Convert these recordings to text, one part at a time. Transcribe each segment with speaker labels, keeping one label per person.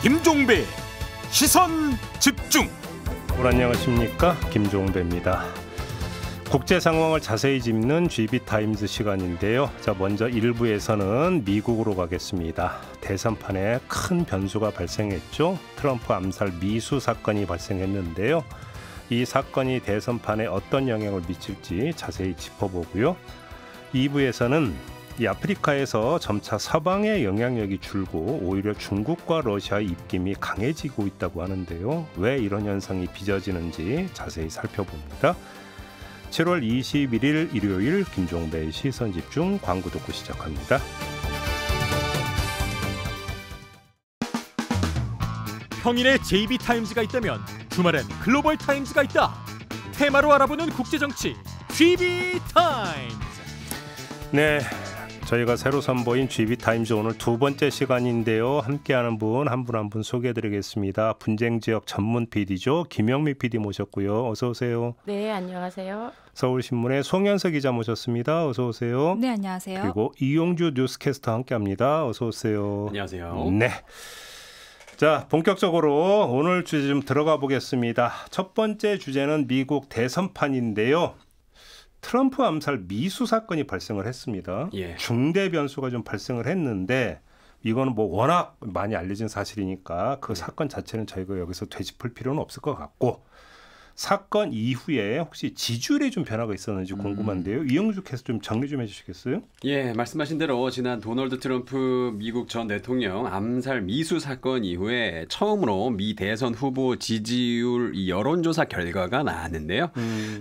Speaker 1: 김종배 시선 집중.
Speaker 2: 안녕하십니까, 김종배입니다. 국제 상황을 자세히 짚는 GB타임즈 시간인데요. 자, 먼저 1부에서는 미국으로 가겠습니다. 대선판에 큰 변수가 발생했죠. 트럼프 암살 미수 사건이 발생했는데요. 이 사건이 대선판에 어떤 영향을 미칠지 자세히 짚어보고요. 2부에서는 이 아프리카에서 점차 서방의 영향력이 줄고 오히려 중국과 러시아의 입김이 강해지고 있다고 하는데요. 왜 이런 현상이 빚어지는지 자세히 살펴봅니다. 7월 21일 일요일 김종배의 시선집중, 광고 듣고 시작합니다.
Speaker 1: 평일에 JB타임즈가 있다면 주말엔 글로벌타임즈가 있다. 테마로 알아보는 국제정치 GB타임즈.
Speaker 2: 네, 저희가 새로 선보인 GB타임즈 오늘 두 번째 시간인데요. 함께하는 분 한 분 한 분 소개해드리겠습니다. 분쟁지역 전문 PD죠. 김영미 PD 모셨고요. 어서 오세요.
Speaker 3: 네, 안녕하세요.
Speaker 2: 서울신문의 송현석 기자 모셨습니다. 어서 오세요.
Speaker 4: 네, 안녕하세요.
Speaker 2: 그리고 이용주 뉴스캐스터 함께합니다. 어서 오세요.
Speaker 5: 안녕하세요.
Speaker 2: 네. 자, 본격적으로 오늘 주제 좀 들어가 보겠습니다. 첫 번째 주제는 미국 대선판인데요. 트럼프 암살 미수 사건이 발생을 했습니다.
Speaker 5: 예.
Speaker 2: 중대 변수가 좀 발생을 했는데 이거는 뭐 워낙 많이 알려진 사실이니까 그 사건 자체는 저희가 여기서 되짚을 필요는 없을 것 같고, 사건 이후에 혹시 지지율에 좀 변화가 있었는지 궁금한데요. 이영주 캐스터 좀 정리 좀 해주시겠어요?
Speaker 5: 예, 말씀하신 대로 지난 도널드 트럼프 미국 전 대통령 암살 미수 사건 이후에 처음으로 미 대선 후보 지지율 여론조사 결과가 나왔는데요.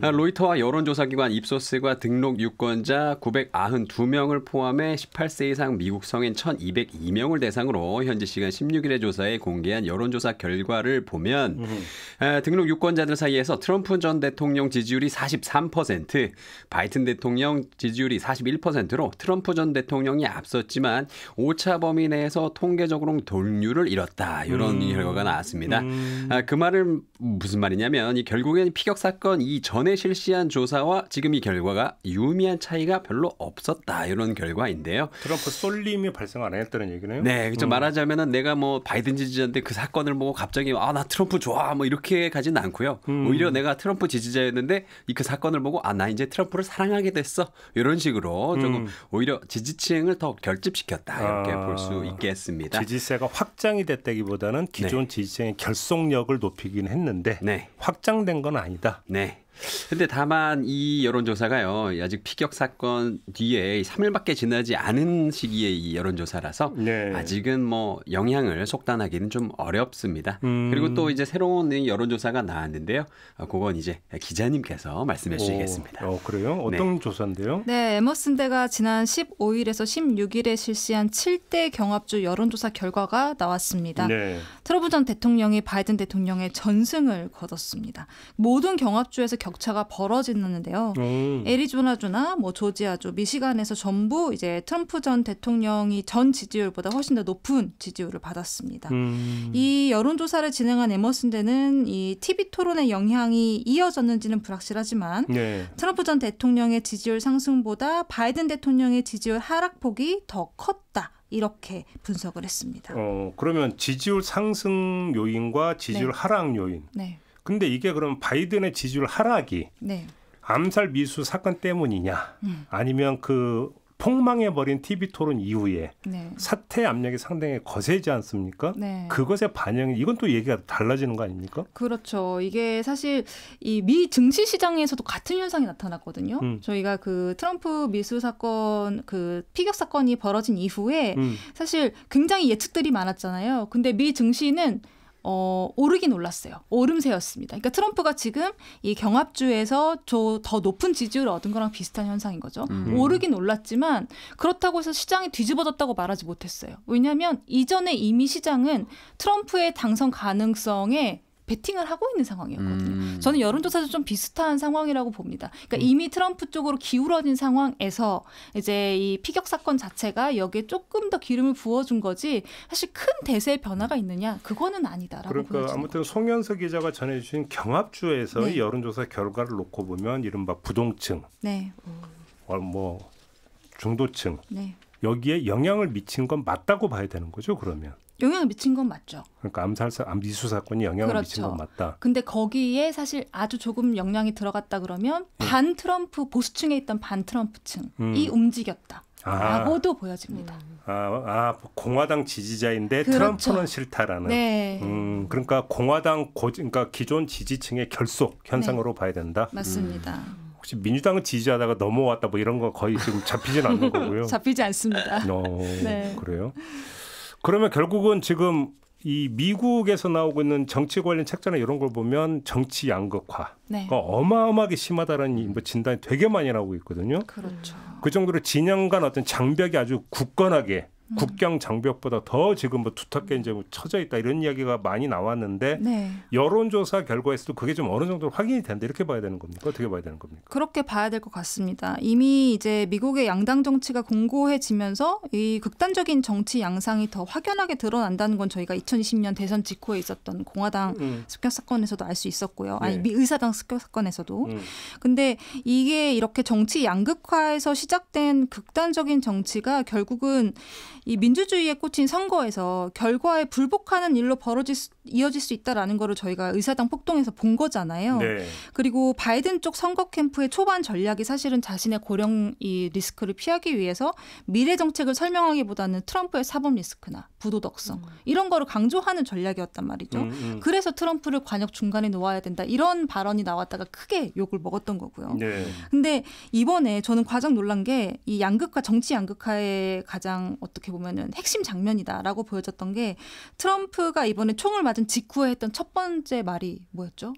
Speaker 5: 로이터와 여론조사기관 입소스가 등록 유권자 992명을 포함해 18세 이상 미국 성인 1202명을 대상으로 현지 시간 16일에 조사에 공개한 여론조사 결과를 보면 등록 유권자들 사이에서 트럼프 전 대통령 지지율이 43%, 바이든 대통령 지지율이 41%로 트럼프 전 대통령이 앞섰지만 오차 범위 내에서 통계적으로 동률을 잃었다. 이런 결과가 나왔습니다. 그 말은 무슨 말이냐면 결국엔 피격 사건 이전에 실시한 조사와 지금 이 결과가 유의미한 차이가 별로 없었다. 이런 결과인데요.
Speaker 2: 트럼프 쏠림이 발생 안 했다는 얘기네요.
Speaker 5: 네, 그렇죠. 말하자면은 내가 뭐 바이든 지지자인데 그 사건을 보고 갑자기 나 트럼프 좋아 뭐 이렇게 가진 않고요. 오히려 내가 트럼프 지지자였는데 그 사건을 보고 나 이제 트럼프를 사랑하게 됐어. 이런 식으로 조금 오히려 지지층을 더 결집시켰다. 이렇게 볼 수 있겠습니다.
Speaker 2: 지지세가 확장이 됐다기보다는 기존 지지층의 결속력을 높이긴 했는데 확장된 건 아니다.
Speaker 5: 네. 근데 다만 이 여론조사가요, 아직 피격 사건 뒤에 3일밖에 지나지 않은 시기의 이 여론조사라서 아직은 뭐 영향을 속단하기는 좀 어렵습니다. 그리고 또 이제 새로운 여론조사가 나왔는데요. 그건 이제 기자님께서 말씀해 주시겠습니다.
Speaker 2: 그래요? 어떤 조사인데요?
Speaker 4: 네, 에머슨대가 지난 15일에서 16일에 실시한 7대 경합주 여론조사 결과가 나왔습니다. 트럼프 전 대통령이 바이든 대통령의 전승을 거뒀습니다. 모든 경합주에서 격차가 벌어지는데요. 애리조나주나 조지아주, 미시간에서 전부 이제 트럼프 전 대통령이 전 지지율보다 훨씬 더 높은 지지율을 받았습니다. 이 여론조사를 진행한 에머슨대는 이 TV 토론의 영향이 이어졌는지는 불확실하지만 트럼프 전 대통령의 지지율 상승보다 바이든 대통령의 지지율 하락폭이 더 컸다. 이렇게 분석을 했습니다.
Speaker 2: 그러면 지지율 상승 요인과 지지율 하락 요인. 근데 이게 그럼 바이든의 지지율 하락이 암살 미수 사건 때문이냐, 아니면 그 폭망해버린 TV 토론 이후에 사퇴 압력이 상당히 거세지 않습니까? 그것의 반영이, 이건 또 얘기가 달라지는 거 아닙니까?
Speaker 4: 그렇죠. 이게 사실 이 미 증시 시장에서도 같은 현상이 나타났거든요. 저희가 그 트럼프 미수 사건, 그 피격 사건이 벌어진 이후에 사실 굉장히 예측들이 많았잖아요. 근데 미 증시는 오르긴 올랐어요. 오름세였습니다. 그러니까 트럼프가 지금 이 경합주에서 더 높은 지지율을 얻은 거랑 비슷한 현상인 거죠. 오르긴 올랐지만 그렇다고 해서 시장이 뒤집어졌다고 말하지 못했어요. 왜냐하면 이전에 이미 시장은 트럼프의 당선 가능성에 베팅을 하고 있는 상황이었거든요. 저는 여론조사도 좀 비슷한 상황이라고 봅니다. 그러니까 이미 트럼프 쪽으로 기울어진 상황에서 이제 이 피격 사건 자체가 여기에 조금 더 기름을 부어준 거지 사실 큰 대세의 변화가 있느냐? 그거는 아니다라고
Speaker 2: 그러니까
Speaker 4: 보여집니다.
Speaker 2: 아무튼 송현석 기자가 전해주신 경합주에서의 여론조사 결과를 놓고 보면 이른바 부동층, 뭐 중도층 여기에 영향을 미친 건 맞다고 봐야 되는 거죠, 그러면?
Speaker 4: 영향을 미친 건 맞죠.
Speaker 2: 그러니까 미수 사건이 영향을
Speaker 4: 그렇죠.
Speaker 2: 미친 건 맞다.
Speaker 4: 근데 거기에 사실 아주 조금 영향이 들어갔다 그러면 반 트럼프 보수층에 있던 반 트럼프층이 움직였다. 라고도 보여집니다.
Speaker 2: 공화당 지지자인데
Speaker 4: 그렇죠.
Speaker 2: 트럼프는 싫다라는.
Speaker 4: 네.
Speaker 2: 그러니까 그러니까 기존 지지층의 결속 현상으로 봐야 된다.
Speaker 4: 맞습니다.
Speaker 2: 혹시 민주당을 지지하다가 넘어왔다 뭐 이런 거 거의 지금 잡히진 않는 거고요.
Speaker 4: 잡히지 않습니다.
Speaker 2: 네. 그래요? 그러면 결국은 지금 이 미국에서 나오고 있는 정치 관련 책자나 이런 걸 보면 정치 양극화가 어마어마하게 심하다는 뭐 진단이 되게 많이 나오고 있거든요.
Speaker 4: 그렇죠.
Speaker 2: 그 정도로 진영 간 어떤 장벽이 아주 굳건하게 국경 장벽보다 더 지금 뭐 두텁게 이제 쳐져 있다 이런 이야기가 많이 나왔는데 여론조사 결과에서도 그게 좀 어느 정도 확인이 된다 이렇게 봐야 되는 겁니까? 어떻게 봐야 되는 겁니까?
Speaker 4: 그렇게 봐야 될 것 같습니다. 이미 이제 미국의 양당 정치가 공고해지면서 이 극단적인 정치 양상이 더 확연하게 드러난다는 건 저희가 2020년 대선 직후에 있었던 공화당 습격 사건에서도 알 수 있었고요. 의사당 습격 사건에서도. 근데 이게 이렇게 정치 양극화에서 시작된 극단적인 정치가 결국은 이 민주주의에 꽂힌 선거에서 결과에 불복하는 일로 이어질 수 있다라는 거를 저희가 의사당 폭동에서 본 거잖아요. 그리고 바이든 쪽 선거 캠프의 초반 전략이 사실은 자신의 고령 이 리스크를 피하기 위해서 미래 정책을 설명하기보다는 트럼프의 사법 리스크나 부도덕성 이런 거를 강조하는 전략이었단 말이죠. 그래서 트럼프를 관역 중간에 놓아야 된다 이런 발언이 나왔다가 크게 욕을 먹었던 거고요. 근데 이번에 저는 가장 놀란 게 이 양극화 정치 양극화의 가장 어떻게 보면은 핵심 장면이다라고 보여졌던 게 트럼프가 이번에 총을 맞은 직후에 했던 첫 번째 말이 뭐였죠?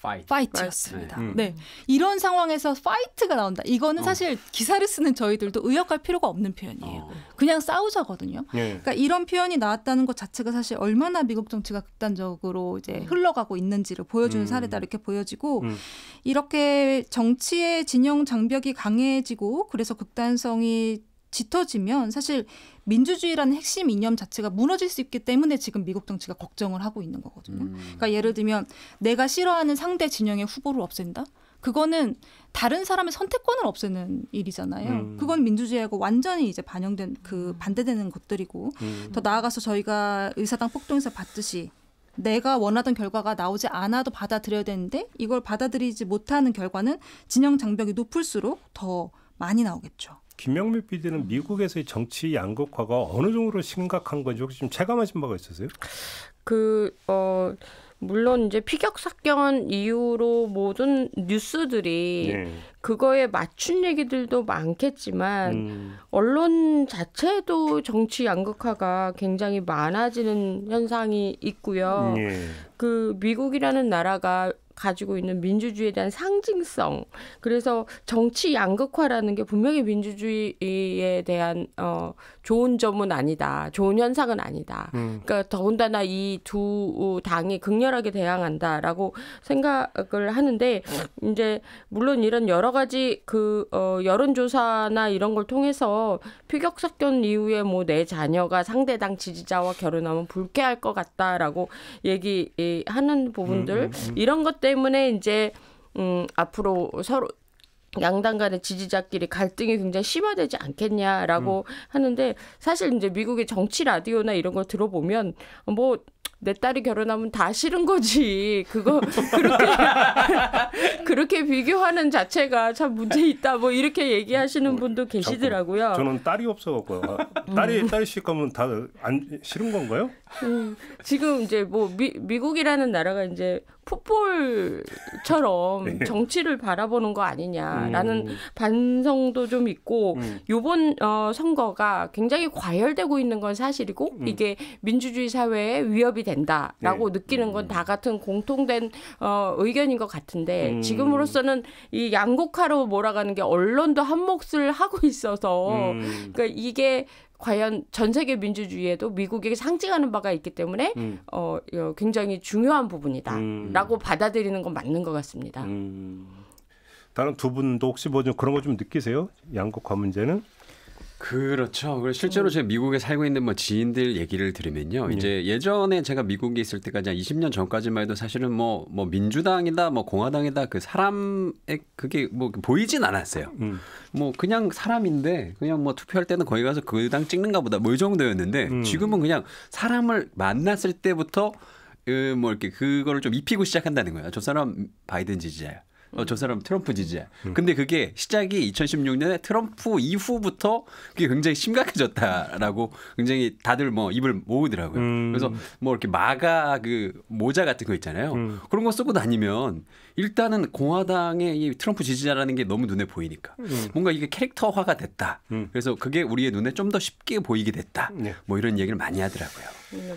Speaker 4: 파이트였습니다. 네. 이런 상황에서 파이트가 나온다. 이거는 사실 기사를 쓰는 저희들도 의역할 필요가 없는 표현이에요. 그냥 싸우자거든요. 그러니까 이런 표현이 나왔다는 것 자체가 사실 얼마나 미국 정치가 극단적으로 이제 흘러가고 있는지를 보여주는 사례다 이렇게 보여지고 이렇게 정치의 진영 장벽이 강해지고 그래서 극단성이 짙어지면 사실 민주주의라는 핵심 이념 자체가 무너질 수 있기 때문에 지금 미국 정치가 걱정을 하고 있는 거거든요. 그러니까 예를 들면 내가 싫어하는 상대 진영의 후보를 없앤다? 그거는 다른 사람의 선택권을 없애는 일이잖아요. 그건 민주주의하고 완전히 이제 반영된 반대되는 것들이고 더 나아가서 저희가 의사당 폭동에서 봤듯이 내가 원하던 결과가 나오지 않아도 받아들여야 되는데 이걸 받아들이지 못하는 결과는 진영 장벽이 높을수록 더 많이 나오겠죠.
Speaker 2: 김명미 PD는 미국에서의 정치 양극화가 어느 정도로 심각한 건지 혹시 좀 체감하신 바가 있으세요?
Speaker 3: 물론 이제 피격 사건 이후로 모든 뉴스들이 그거에 맞춘 얘기들도 많겠지만 언론 자체도 정치 양극화가 굉장히 많아지는 현상이 있고요. 그 미국이라는 나라가 가지고 있는 민주주의에 대한 상징성. 그래서 정치 양극화라는 게 분명히 민주주의에 대한 좋은 점은 아니다. 좋은 현상은 아니다. 그러니까 더군다나 이 두 당이 극렬하게 대항한다라고 생각을 하는데 이제 물론 이런 여러 가지 여론조사나 이런 걸 통해서 피격 사건 이후에 뭐 내 자녀가 상대당 지지자와 결혼하면 불쾌할 것 같다라고 얘기하는 부분들 이런 것 때문에 이제 앞으로 서로 양당 간의 지지자끼리 갈등이 굉장히 심화되지 않겠냐라고 하는데 사실 이제 미국의 정치 라디오나 이런 거 들어보면 뭐 내 딸이 결혼하면 다 싫은 거지. 그거 그렇게 비교하는 자체가 참 문제 있다. 뭐 이렇게 얘기하시는 분도 계시더라고요.
Speaker 2: 저는 딸이 없어갖고요. 딸이 시집가면 다 안 싫은 건가요?
Speaker 3: 지금 이제 뭐 미국이라는 나라가 이제 풋볼처럼 정치를 바라보는 거 아니냐라는 반성도 좀 있고 이번 선거가 굉장히 과열되고 있는 건 사실이고 이게 민주주의 사회에 위협이 된다라고 느끼는 건 다 같은 공통된 의견인 것 같은데 지금으로서는 이 양극화로 몰아가는 게 언론도 한 몫을 하고 있어서 그러니까 이게 과연 전 세계 민주주의에도 미국에게 상징하는 바가 있기 때문에 굉장히 중요한 부분이다라고 받아들이는 건 맞는 것 같습니다.
Speaker 2: 다른 두 분도 혹시 뭐 좀 그런 거 좀 느끼세요? 양극화 문제는?
Speaker 5: 그렇죠. 그래서 실제로 제가 미국에 살고 있는 뭐 지인들 얘기를 들으면요. 이제 예전에 제가 미국에 있을 때까지 한 20년 전까지만 해도 사실은 뭐 민주당이다, 뭐 공화당이다 그 사람의 그게 뭐 보이진 않았어요. 뭐 그냥 사람인데 그냥 뭐 투표할 때는 거기 가서 그 당 찍는가 보다 뭐 이 정도였는데 지금은 그냥 사람을 만났을 때부터 뭐 이렇게 그거를 좀 입히고 시작한다는 거예요. 저 사람 바이든 지지자야. 저 사람 트럼프 지지야. 근데 그게 시작이 2016년에 트럼프 이후부터 그게 굉장히 심각해졌다라고 굉장히 다들 뭐 입을 모으더라고요. 그래서 뭐 이렇게 마가 그 모자 같은 거 있잖아요. 그런 거 쓰고 다니면 일단은 공화당의 이 트럼프 지지자라는 게 너무 눈에 보이니까 뭔가 이게 캐릭터화가 됐다. 그래서 그게 우리의 눈에 좀 더 쉽게 보이게 됐다. 뭐 이런 얘기를 많이 하더라고요.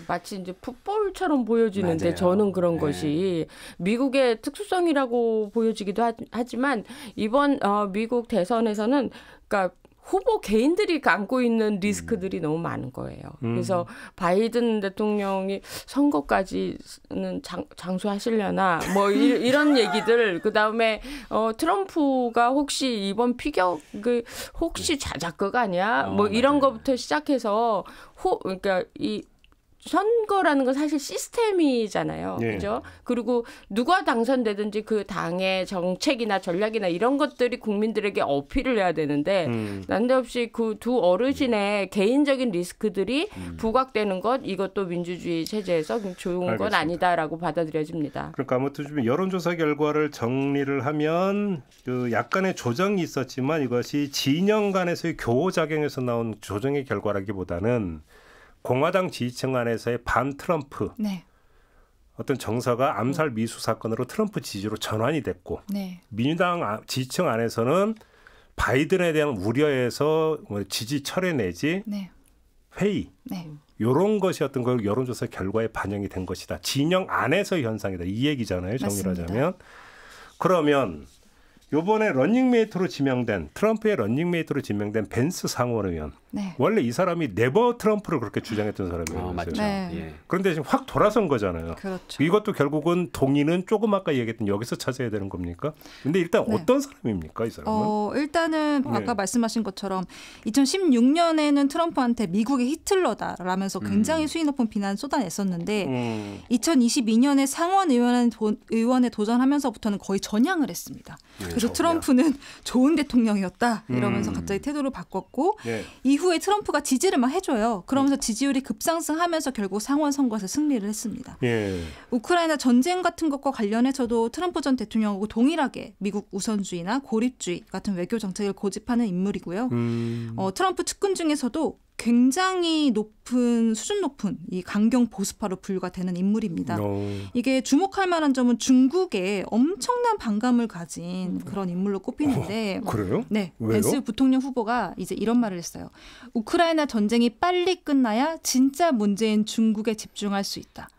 Speaker 3: 마치 이제 풋볼처럼 보여지는데
Speaker 5: 맞아요.
Speaker 3: 저는 그런
Speaker 5: 네.
Speaker 3: 것이 미국의 특수성이라고 보여지기도 하지만 이번 미국 대선에서는 그러니까 후보 개인들이 안고 있는 리스크들이 너무 많은 거예요. 그래서 바이든 대통령이 선거까지는 장수하시려나 뭐 이런 얘기들 그다음에 트럼프가 혹시 이번 피격을 혹시 자작극 아니야? 뭐 이런
Speaker 5: 맞아요.
Speaker 3: 거부터 시작해서 그러니까 이 선거라는 건 사실 시스템이잖아요.
Speaker 2: 네.
Speaker 3: 그죠? 그리고 누가 당선되든지 그 당의 정책이나 전략이나 이런 것들이 국민들에게 어필을 해야 되는데 난데없이 그 두 어르신의 개인적인 리스크들이 부각되는 것 이것도 민주주의 체제에서 좋은 건
Speaker 2: 알겠습니다.
Speaker 3: 아니다라고 받아들여집니다.
Speaker 2: 그러니까 아무튼 좀 여론조사 결과를 정리를 하면 그 약간의 조정이 있었지만 이것이 진영 간에서의 교호작용에서 나온 조정의 결과라기보다는 공화당 지지층 안에서의 반 트럼프
Speaker 4: 네.
Speaker 2: 어떤 정서가 암살 미수 사건으로 트럼프 지지로 전환이 됐고
Speaker 4: 네.
Speaker 2: 민주당 지지층 안에서는 바이든에 대한 우려에서 지지 철회 내지
Speaker 4: 네.
Speaker 2: 회의
Speaker 4: 네.
Speaker 2: 이런 것이 어떤 걸 여론조사 결과에 반영이 된 것이다. 진영 안에서의 현상이다. 이 얘기잖아요. 정리를
Speaker 4: 맞습니다.
Speaker 2: 하자면. 그러면 이번에 러닝메이트로 지명된 트럼프의 러닝메이트로 지명된 벤스 상원의원.
Speaker 4: 네.
Speaker 2: 원래 이 사람이 네버 트럼프를 그렇게 주장했던 사람이에요.
Speaker 5: 맞죠.
Speaker 4: 네.
Speaker 5: 예.
Speaker 2: 그런데 지금 확 돌아선 거잖아요.
Speaker 4: 그렇죠.
Speaker 2: 이것도 결국은 동의는 조금 아까 얘기했던 여기서 찾아야 되는 겁니까? 근데 일단
Speaker 4: 네.
Speaker 2: 어떤 사람입니까, 이 사람은?
Speaker 4: 일단은 아까
Speaker 2: 네.
Speaker 4: 말씀하신 것처럼 2016년에는 트럼프한테 미국의 히틀러다라면서 굉장히 수위 높은 비난을 쏟아냈었는데 2022년에 상원 의원에 도전하면서부터는 거의 전향을 했습니다. 그래서 트럼프는 좋은 대통령이었다 이러면서 갑자기 태도를 바꿨고
Speaker 2: 네.
Speaker 4: 이후에 트럼프가 지지를 막 해줘요. 그러면서 지지율이 급상승하면서 결국 상원 선거에서 승리를 했습니다.
Speaker 2: 예.
Speaker 4: 우크라이나 전쟁 같은 것과 관련해서도 트럼프 전 대통령하고 동일하게 미국 우선주의나 고립주의 같은 외교 정책을 고집하는 인물이고요. 트럼프 측근 중에서도 굉장히 수준 높은 이 강경 보수파로 분류가 되는 인물입니다. 이게 주목할 만한 점은 중국에 엄청난 반감을 가진 그런 인물로 꼽히는데
Speaker 2: 그래요?
Speaker 4: 네,
Speaker 2: 왜요?
Speaker 4: 벤스 부통령 후보가 이제 이런 말을 했어요. 우크라이나 전쟁이 빨리 끝나야 진짜 문제인 중국에 집중할 수 있다.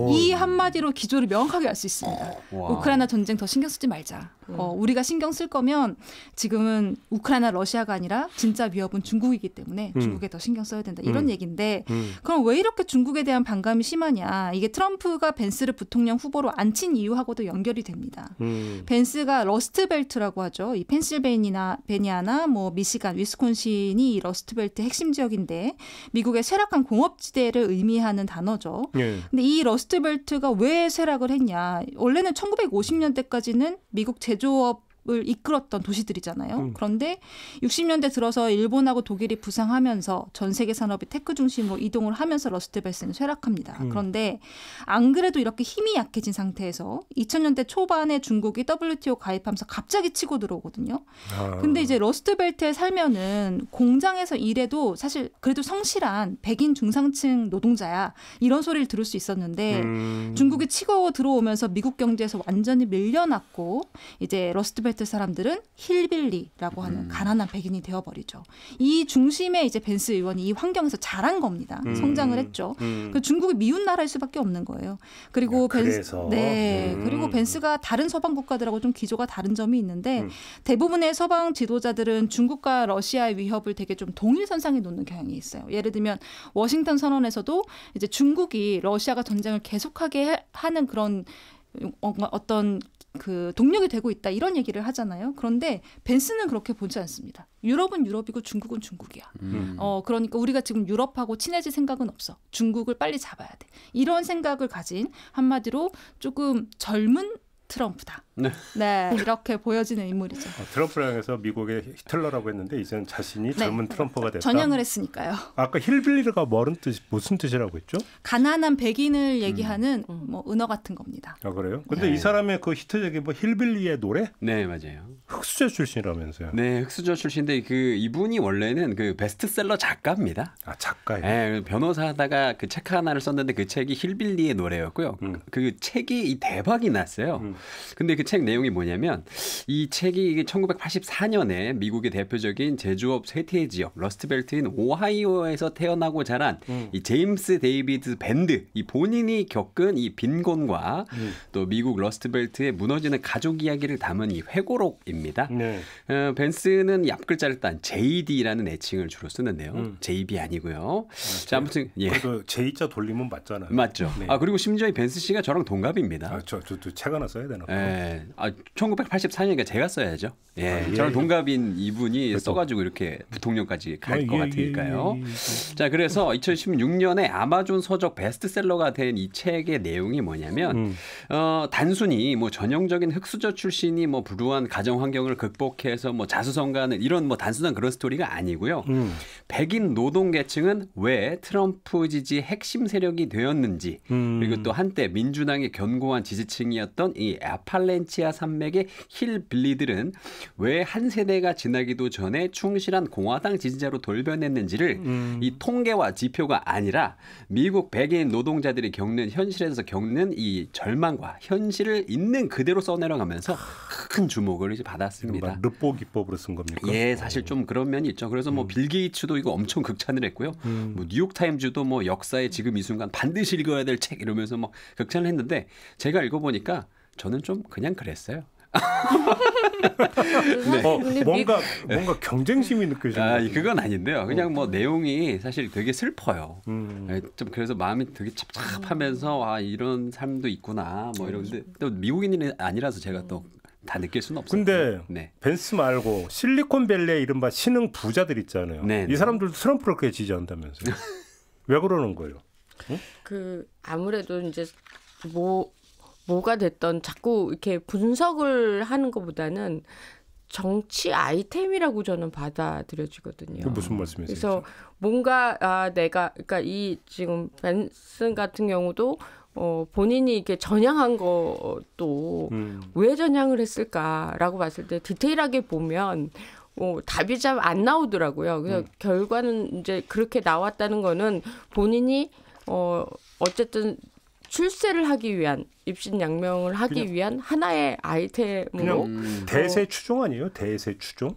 Speaker 4: 이 한마디로 기조를 명확하게 알 수 있습니다.
Speaker 5: 와.
Speaker 4: 우크라이나 전쟁 더 신경 쓰지 말자. 우리가 신경 쓸 거면 지금은 우크라이나 러시아가 아니라 진짜 위협은 중국이기 때문에 중국에 더 신경 써야 된다. 이런 얘기인데 그럼 왜 이렇게 중국에 대한 반감이 심하냐. 이게 트럼프가 벤스를 부통령 후보로 앉힌 이유하고도 연결이 됩니다. 벤스가 러스트벨트라고 하죠. 이 펜실베니아나 뭐 미시간, 위스콘신이 이 러스트벨트 핵심 지역인데 미국의 쇠락한 공업지대를 의미하는 단어죠.
Speaker 2: 예.
Speaker 4: 근데 이 러스트벨트가 왜 쇠락을 했냐. 원래는 1950년대까지는 미국 제조업을 이끌었던 도시들이잖아요. 그런데 60년대 들어서 일본하고 독일이 부상하면서 전 세계 산업이 테크 중심으로 이동을 하면서 러스트벨트는 쇠락합니다. 그런데 안 그래도 이렇게 힘이 약해진 상태에서 2000년대 초반에 중국이 WTO 가입하면서 갑자기 치고 들어오거든요. 근데 이제 러스트벨트에 살면은 공장에서 일해도 사실 그래도 성실한 백인 중상층 노동자야. 이런 소리를 들을 수 있었는데 중국이 치고 들어오면서 미국 경제에서 완전히 밀려났고 이제 러스트벨트 사람들은 힐빌리라고 하는 가난한 백인이 되어버리죠. 이 중심에 이제 벤스 의원이 이 환경에서 자란 겁니다. 성장을 했죠. 그 중국이 미운 나라일 수밖에 없는 거예요. 그리고 그리고 벤스가 다른 서방 국가들하고 좀 기조가 다른 점이 있는데 대부분의 서방 지도자들은 중국과 러시아의 위협을 되게 좀 동일선상에 놓는 경향이 있어요. 예를 들면 워싱턴 선언에서도 이제 중국이 러시아가 전쟁을 계속하게 하는 그런 어떤 그 동력이 되고 있다 이런 얘기를 하잖아요. 그런데 벤스는 그렇게 보지 않습니다. 유럽은 유럽이고 중국은 중국이야. 그러니까 우리가 지금 유럽하고 친해질 생각은 없어. 중국을 빨리 잡아야 돼. 이런 생각을 가진 한마디로 조금 젊은 트럼프다. 네, 이렇게 보여지는 인물이죠.
Speaker 2: 트럼프를 향해서 미국의 히틀러라고 했는데 이제는 자신이 젊은 트럼프가 됐다.
Speaker 4: 전향을 했으니까요.
Speaker 2: 아까 힐빌리가 무슨 뜻이라고 했죠?
Speaker 4: 가난한 백인을 얘기하는 뭐 은어 같은 겁니다.
Speaker 2: 아 그래요? 근데 이 사람의 그 히트작이 뭐 힐빌리의 노래?
Speaker 5: 네, 맞아요.
Speaker 2: 흑수저 출신이라면서요?
Speaker 5: 네, 흑수저 출신인데 그 이분이 원래는 그 베스트셀러 작가입니다.
Speaker 2: 아 작가예요?
Speaker 5: 네, 변호사하다가 그 책 하나를 썼는데 그 책이 힐빌리의 노래였고요. 그 책이 대박이 났어요. 근데 그 책 내용이 뭐냐면 이 책이 1984년에 미국의 대표적인 제조업 쇠퇴 지역 러스트벨트인 오하이오에서 태어나고 자란 이 제임스 데이비드 밴드 이 본인이 겪은 이 빈곤과 또 미국 러스트벨트의 무너지는 가족 이야기를 담은 이 회고록입니다.
Speaker 2: 네.
Speaker 5: 벤스는 얍글자를 딴 JD라는 애칭을 주로 쓰는데요. JB 아니고요. 자, 아무튼 예.
Speaker 2: 그래도 J자 돌리면 맞잖아요.
Speaker 5: 맞죠.
Speaker 2: 네.
Speaker 5: 아 그리고 심지어 이 벤스 씨가 저랑 동갑입니다.
Speaker 2: 아, 저도 책 하나 써야 되나?
Speaker 5: 예. 1984년이니까 제가 써야죠. 예. 저랑 동갑인 이분이 그렇죠. 써가지고 이렇게 부통령까지 갈 것 같으니까요. 자, 그래서 2016년에 아마존 서적 베스트셀러가 된 이 책의 내용이 뭐냐면 단순히 뭐 전형적인 흑수저 출신이 뭐 불우한 가정 환경을 극복해서 뭐 자수성가하는 이런 뭐 단순한 그런 스토리가 아니고요. 백인 노동 계층은 왜 트럼프 지지의 핵심 세력이 되었는지 그리고 또 한때 민주당의 견고한 지지층이었던 이 아팔렌치아 산맥의 힐빌리들은 왜 한 세대가 지나기도 전에 충실한 공화당 지지자로 돌변했는지를 이 통계와 지표가 아니라 미국 백인 노동자들이 겪는 현실에서 겪는 이 절망과 현실을 있는 그대로 써내려가면서 큰 주목을 이제 받았습니다.
Speaker 2: 르포 기법으로 쓴 겁니까?
Speaker 5: 예, 사실 좀 그런 면이 있죠. 그래서 뭐 빌 게이츠도 이거 엄청 극찬을 했고요. 뭐 뉴욕 타임즈도 뭐 역사의 지금 이 순간 반드시 읽어야 될 책 이러면서 뭐 극찬을 했는데 제가 읽어보니까 저는 좀 그냥 그랬어요.
Speaker 2: 네. 뭔가 경쟁심이 느껴지는.
Speaker 5: 그건 아닌데요. 그냥 뭐 내용이 사실 되게 슬퍼요. 좀 그래서 마음이 되게 찹찹하면서 이런 삶도 있구나. 뭐 이런데 또 미국인이 아니라서 제가 또 다 느낄 수는 없어요.
Speaker 2: 근데 네. 벤스 말고 실리콘밸리의 이른바 신흥 부자들 있잖아요. 네, 이 사람들도 트럼프를 그렇게 지지한다면서요. 왜 그러는 거예요? 응?
Speaker 3: 아무래도 이제 뭐가 됐던 자꾸 이렇게 분석을 하는 것보다는 정치 아이템이라고 저는 받아들여지거든요.
Speaker 2: 그 무슨 말씀이세요?
Speaker 3: 그래서 뭔가 그러니까 이 지금 벤슨 같은 경우도 본인이 이렇게 전향한 것도 왜 전향을 했을까라고 봤을 때 디테일하게 보면 답이 잘 안 나오더라고요. 그래서 결과는 이제 그렇게 나왔다는 거는 본인이 어쨌든 출세를 하기 위한 입신양명을 하기 위한 하나의 아이템으로
Speaker 2: 대세 추종 아니에요? 대세 추종?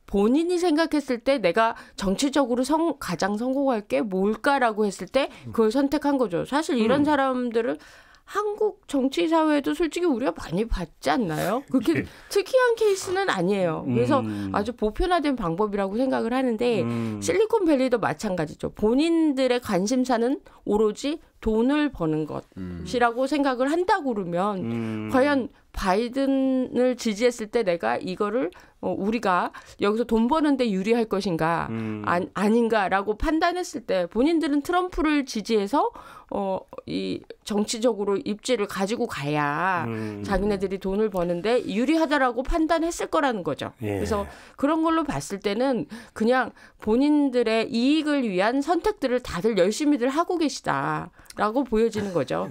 Speaker 3: 본인이 생각했을 때 내가 정치적으로 가장 성공할 게 뭘까라고 했을 때 그걸 선택한 거죠. 사실 이런 사람들을 한국 정치 사회에도 솔직히 우리가 많이 봤지 않나요? 그렇게 특이한 케이스는 아니에요. 그래서 아주 보편화된 방법이라고 생각을 하는데 실리콘밸리도 마찬가지죠. 본인들의 관심사는 오로지 돈을 버는 것이라고 생각을 한다고 그러면 과연 바이든을 지지했을 때 내가 이거를 우리가 여기서 돈 버는데 유리할 것인가 아닌가라고 판단했을 때 본인들은 트럼프를 지지해서 이 정치적으로 입지를 가지고 가야 자기네들이 돈을 버는데 유리하다라고 판단했을 거라는 거죠. 예. 그래서 그런 걸로 봤을 때는 그냥 본인들의 이익을 위한 선택들을 다들 열심히들 하고 계시다라고 보여지는 거죠.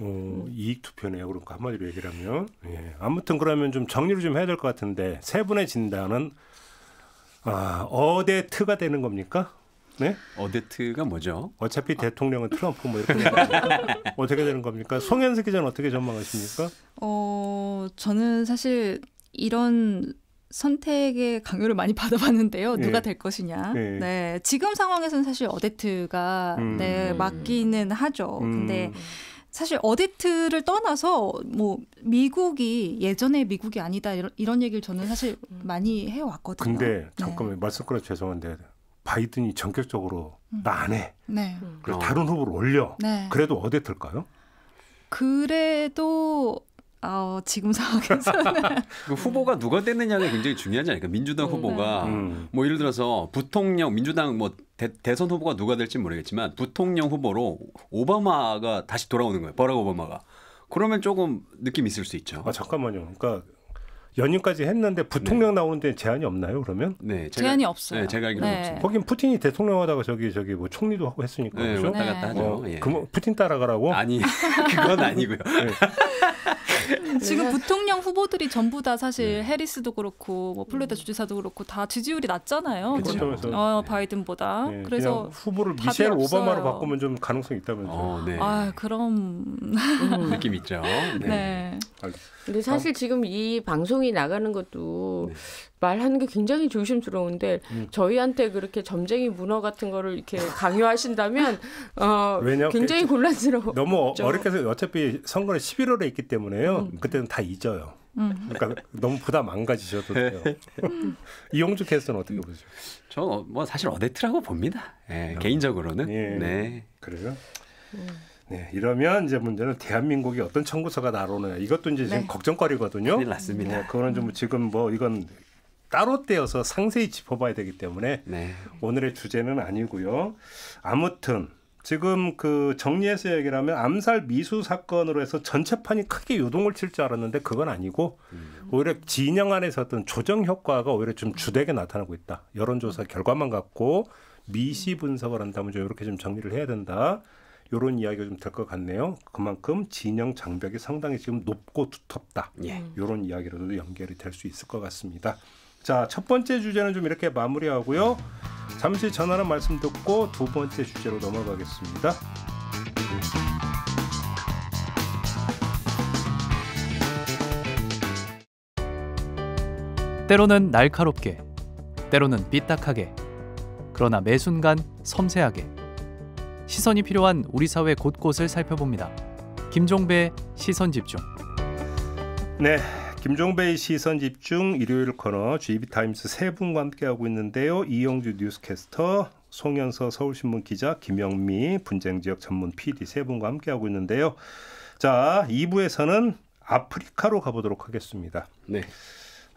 Speaker 2: 이익 투표네요. 그럼 한마디로 얘기를 하면. 예. 아무튼 그러면 좀 정리를 좀 해야 될 것 같은데 세 분의 진단은 어데트가 되는 겁니까? 네?
Speaker 5: 어데트가 뭐죠?
Speaker 2: 어차피 대통령은 트럼프 뭐 이렇게 어떻게 되는 겁니까? 송현석 기자는 어떻게 전망하십니까?
Speaker 4: 저는 사실 이런 선택의 강요를 많이 받아봤는데요. 누가 될 것이냐. 네, 지금 상황에서는 사실 어데트가 맞기는 하죠. 근데 사실 어데트를 떠나서 뭐 미국이 예전의 미국이 아니다 이런 얘기를 저는 사실 많이 해왔거든요.
Speaker 2: 근데 잠깐만 말씀 끊어 죄송한데 바이든이 전격적으로 나 안 해.
Speaker 4: 네.
Speaker 2: 그래서 다른 후보를 올려. 네. 그래도 어데트일까요?
Speaker 4: 그래도 지금 상황에서는
Speaker 5: 그 후보가 누가 됐느냐가 굉장히 중요하지 않을까? 민주당 후보가 뭐 예를 들어서 부통령 민주당 뭐 대선 후보가 누가 될지 모르겠지만 부통령 후보로 오바마가 다시 돌아오는 거예요. 버락 오바마가. 그러면 조금 느낌 있을 수 있죠.
Speaker 2: 잠깐만요. 그러니까 연임까지 했는데 부통령 나오는데 제한이 없나요? 그러면?
Speaker 5: 네,
Speaker 4: 제한이 없어요.
Speaker 5: 네, 제가 알기로는 없습니다.
Speaker 2: 거긴 푸틴이 대통령 하다가 저기 뭐 총리도 하고 했으니까.
Speaker 5: 네,
Speaker 2: 그렇죠?
Speaker 5: 왔다 갔다 하죠. 예.
Speaker 2: 그럼 푸틴 따라가라고?
Speaker 5: 아니, 그건 아니고요.
Speaker 4: 지금 부통령 후보들이 전부 다 사실 해리스도 그렇고 뭐 플로리다 주지사도 그렇고 다 지지율이 낮잖아요.
Speaker 2: 그렇죠.
Speaker 4: 바이든보다.
Speaker 2: 네,
Speaker 4: 그래서
Speaker 2: 후보를 미셸 오바마로 바꾸면 좀 가능성이 있다면서요.
Speaker 5: 네.
Speaker 4: 그럼
Speaker 5: 느낌 있죠. 네.
Speaker 4: 네.
Speaker 3: 근데 사실 지금 이 방송이 나가는 것도 말하는 게 굉장히 조심스러운데 저희한테 그렇게 점쟁이 문어 같은 거를 이렇게 강요하신다면 굉장히 곤란스러워.
Speaker 2: 너무 어렵게 해서 어차피 선거는 11월에 있기 때문에요. 그때는 다 잊어요. 그러니까 너무 부담 안 가지셔도 돼요. 이용주 캐스터는 어떻게 보죠?
Speaker 5: 저 뭐 사실 어데트라고 봅니다. 개인적으로는. 네.
Speaker 2: 그래요? 네, 이러면 이제 문제는 대한민국이 어떤 청구서가 나오느냐 이것도 이제 지금 걱정거리거든요.
Speaker 5: 큰일 났습니다.
Speaker 2: 네, 그거는 좀 지금 뭐 이건 따로 떼어서 상세히 짚어봐야 되기 때문에 오늘의 주제는 아니고요. 아무튼 지금 그 정리해서 얘기를 하면 암살 미수 사건으로 해서 전체판이 크게 요동을 칠 줄 알았는데 그건 아니고 오히려 진영 안에서 어떤 조정 효과가 오히려 좀 주되게 나타나고 있다. 여론조사 결과만 갖고 미시 분석을 한다면 좀 이렇게 좀 정리를 해야 된다. 이런 이야기가 좀 될 것 같네요. 그만큼 진영 장벽이 상당히 지금 높고 두텁다. 이런 이야기로도 연결이 될 수 있을 것 같습니다. 자, 첫 번째 주제는 좀 이렇게 마무리하고요. 잠시 전하는 말씀 듣고 두 번째 주제로 넘어가겠습니다.
Speaker 6: 때로는 날카롭게, 때로는 삐딱하게, 그러나 매 순간 섬세하게 시선이 필요한 우리 사회 곳곳을 살펴봅니다. 김종배의 시선집중.
Speaker 2: 네, 김종배의 시선집중 일요일 코너 GB타임스 세 분과 함께하고 있는데요. 이용주 뉴스캐스터, 송현서 서울신문 기자, 김영미 분쟁지역 전문 PD 세 분과 함께하고 있는데요. 자, 2부에서는 아프리카로 가보도록 하겠습니다.
Speaker 5: 네.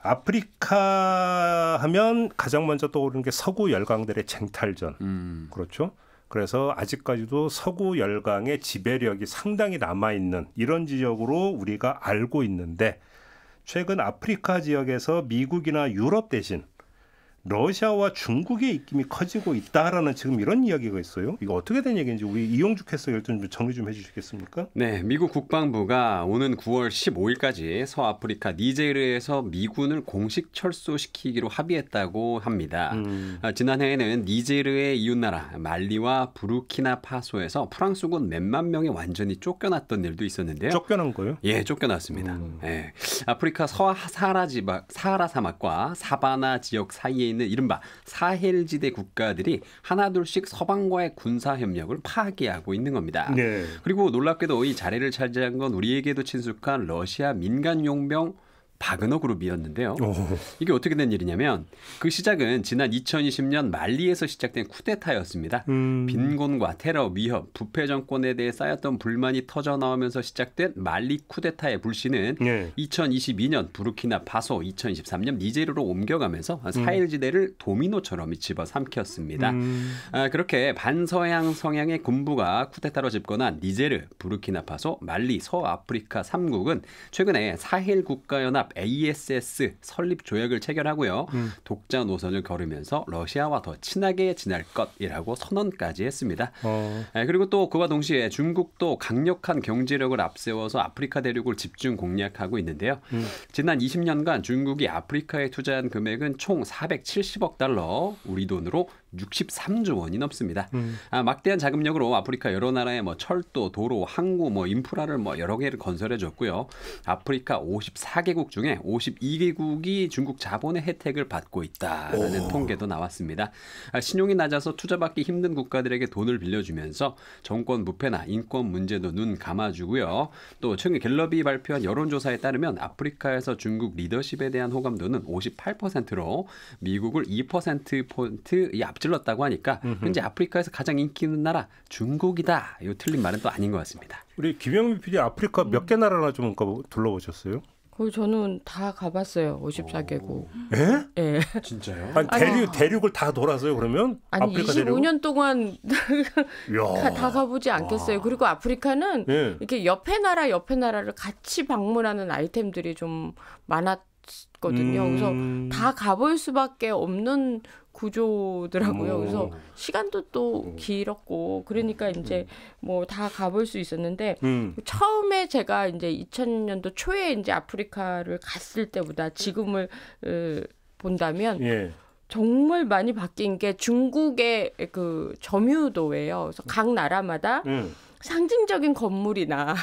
Speaker 2: 아프리카 하면 가장 먼저 떠오르는 게 서구 열강들의 쟁탈전. 그렇죠? 그래서 아직까지도 서구 열강의 지배력이 상당히 남아있는 이런 지역으로 우리가 알고 있는데 최근 아프리카 지역에서 미국이나 유럽 대신 러시아와 중국의 입김이 커지고 있다라는 지금 이런 이야기가 있어요. 이거 어떻게 된 얘기인지 우리 이용주 캐스터 좀 정리 좀 해주시겠습니까?
Speaker 5: 네, 미국 국방부가 오는 9월 15일까지 서아프리카 니제르에서 미군을 공식 철수시키기로 합의했다고 합니다. 지난해에는 니제르의 이웃나라 말리와 부르키나파소에서 프랑스군 몇만 명이 완전히 쫓겨났던 일도 있었는데요.
Speaker 2: 쫓겨난 거요?
Speaker 5: 예, 쫓겨났습니다. 예. 아프리카 서하사라 사막과 사바나 지역 사이에 있는 이른바 사헬지대 국가들이 하나둘씩 서방과의 군사협력을 파기하고 있는 겁니다.
Speaker 2: 네.
Speaker 5: 그리고 놀랍게도 이 자리를 차지한 건 우리에게도 친숙한 러시아 민간용병 바그너 그룹이었는데요. 이게 어떻게 된 일이냐면 그 시작은 지난 2020년 말리에서 시작된 쿠데타였습니다. 빈곤과 테러, 위협, 부패 정권에 대해 쌓였던 불만이 터져나오면서 시작된 말리 쿠데타의 불씨는 2022년 부르키나파소, 2023년 니제르로 옮겨가면서 사헬지대를 도미노처럼 집어삼켰습니다. 그렇게 반서양 성향의 군부가 쿠데타로 집권한 니제르, 부르키나파소, 말리, 서아프리카 3국은 최근에 사헬 국가연합 ASS 설립 조약을 체결하고요. 독자 노선을 걸으면서 러시아와 더 친하게 지낼 것이라고 선언까지 했습니다. 그리고 또 그와 동시에 중국도 강력한 경제력을 앞세워서 아프리카 대륙을 집중 공략하고 있는데요. 지난 20년간 중국이 아프리카에 투자한 금액은 총 470억 달러, 우리 돈으로 63조 원이 넘습니다. 막대한 자금력으로 아프리카 여러 나라의 철도, 도로, 항구, 인프라를 여러 개를 건설해줬고요. 아프리카 54개국 중에 52개국이 중국 자본의 혜택을 받고 있다라는 통계도 나왔습니다. 신용이 낮아서 투자받기 힘든 국가들에게 돈을 빌려주면서 정권 부패나 인권 문제도 눈 감아주고요. 또 최근 갤럽이 발표한 여론조사에 따르면 아프리카에서 중국 리더십에 대한 호감도는 58%로 미국을 2%포인트 앞서 엎질렀다고 하니까 현재 아프리카에서 가장 인기 있는 나라 중국이다. 이 틀린 말은 또 아닌 것 같습니다.
Speaker 2: 우리 김영미 PD 아프리카 몇 개 나라나 좀 둘러보셨어요?
Speaker 3: 저는 다 가봤어요. 54개국.
Speaker 2: 예?
Speaker 3: 예.
Speaker 5: 진짜요?
Speaker 2: 아니, 대륙을 다 돌았어요, 그러면?
Speaker 3: 아니,
Speaker 2: 아프리카
Speaker 3: 25년 동안 다 가보지 않겠어요. 그리고 아프리카는
Speaker 2: 예.
Speaker 3: 이렇게 옆에 나라를 같이 방문하는 아이템들이 좀 많았거든요. 그래서 다 가볼 수밖에 없는 구조더라고요. 그래서 시간도 또 길었고 그러니까 이제 뭐 다 가볼 수 있었는데 처음에 제가 이제 2000년도 초에 이제 아프리카를 갔을 때보다 지금을 본다면
Speaker 2: 예.
Speaker 3: 정말 많이 바뀐 게 중국의 그 점유도예요. 그래서 각 나라마다 상징적인 건물이나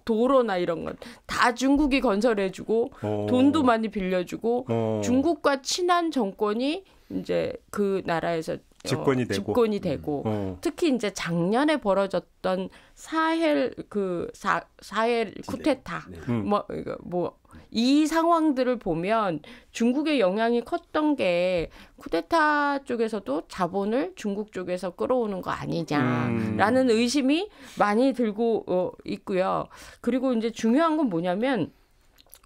Speaker 3: 도로나 이런 건 다 중국이 건설해주고 돈도 많이 빌려주고 중국과 친한 정권이 이제 그 나라에서 집권이 되고 특히 이제 작년에 벌어졌던 사헬 쿠데타 이 상황들을 보면 중국의 영향이 컸던 게 쿠데타 쪽에서도 자본을 중국 쪽에서 끌어오는 거 아니냐라는 의심이 많이 들고 있고요. 그리고 이제 중요한 건 뭐냐면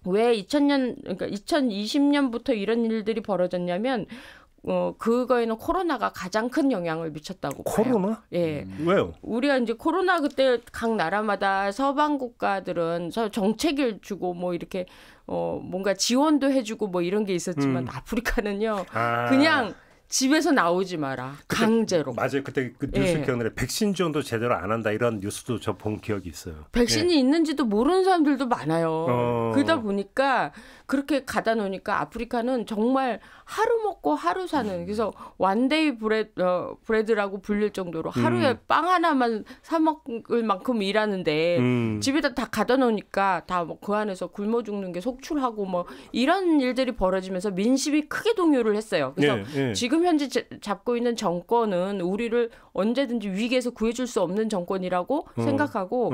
Speaker 3: 왜 2020년부터 이런 일들이 벌어졌냐면 그거에는 코로나가 가장 큰 영향을 미쳤다고 봐요.
Speaker 2: 코로나?
Speaker 3: 예.
Speaker 2: 왜요?
Speaker 3: 우리가 이제 코로나 그때 각 나라마다 서방 국가들은 정책을 주고 뭐 이렇게 뭔가 지원도 해주고 뭐 이런 게 있었지만 아프리카는요 그냥 집에서 나오지 마라. 강제로.
Speaker 2: 맞아요. 그때 그 뉴스 기억나요. 백신 지원도 제대로 안 한다 이런 뉴스도 저 본 기억이 있어요.
Speaker 3: 백신이 있는지도 모르는 사람들도 많아요. 그러다 보니까 그렇게 가다 놓으니까 아프리카는 정말 하루 먹고 하루 사는 그래서 원데이 브레드라고 불릴 정도로 하루에 빵 하나만 사 먹을 만큼 일하는데 집에다 다 가다 놓으니까 다 그 안에서 굶어 죽는 게 속출하고 뭐 이런 일들이 벌어지면서 민심이 크게 동요를 했어요. 그래서 지금 현재 잡고 있는 정권은 우리를 언제든지 위기에서 구해줄 수 없는 정권이라고 생각하고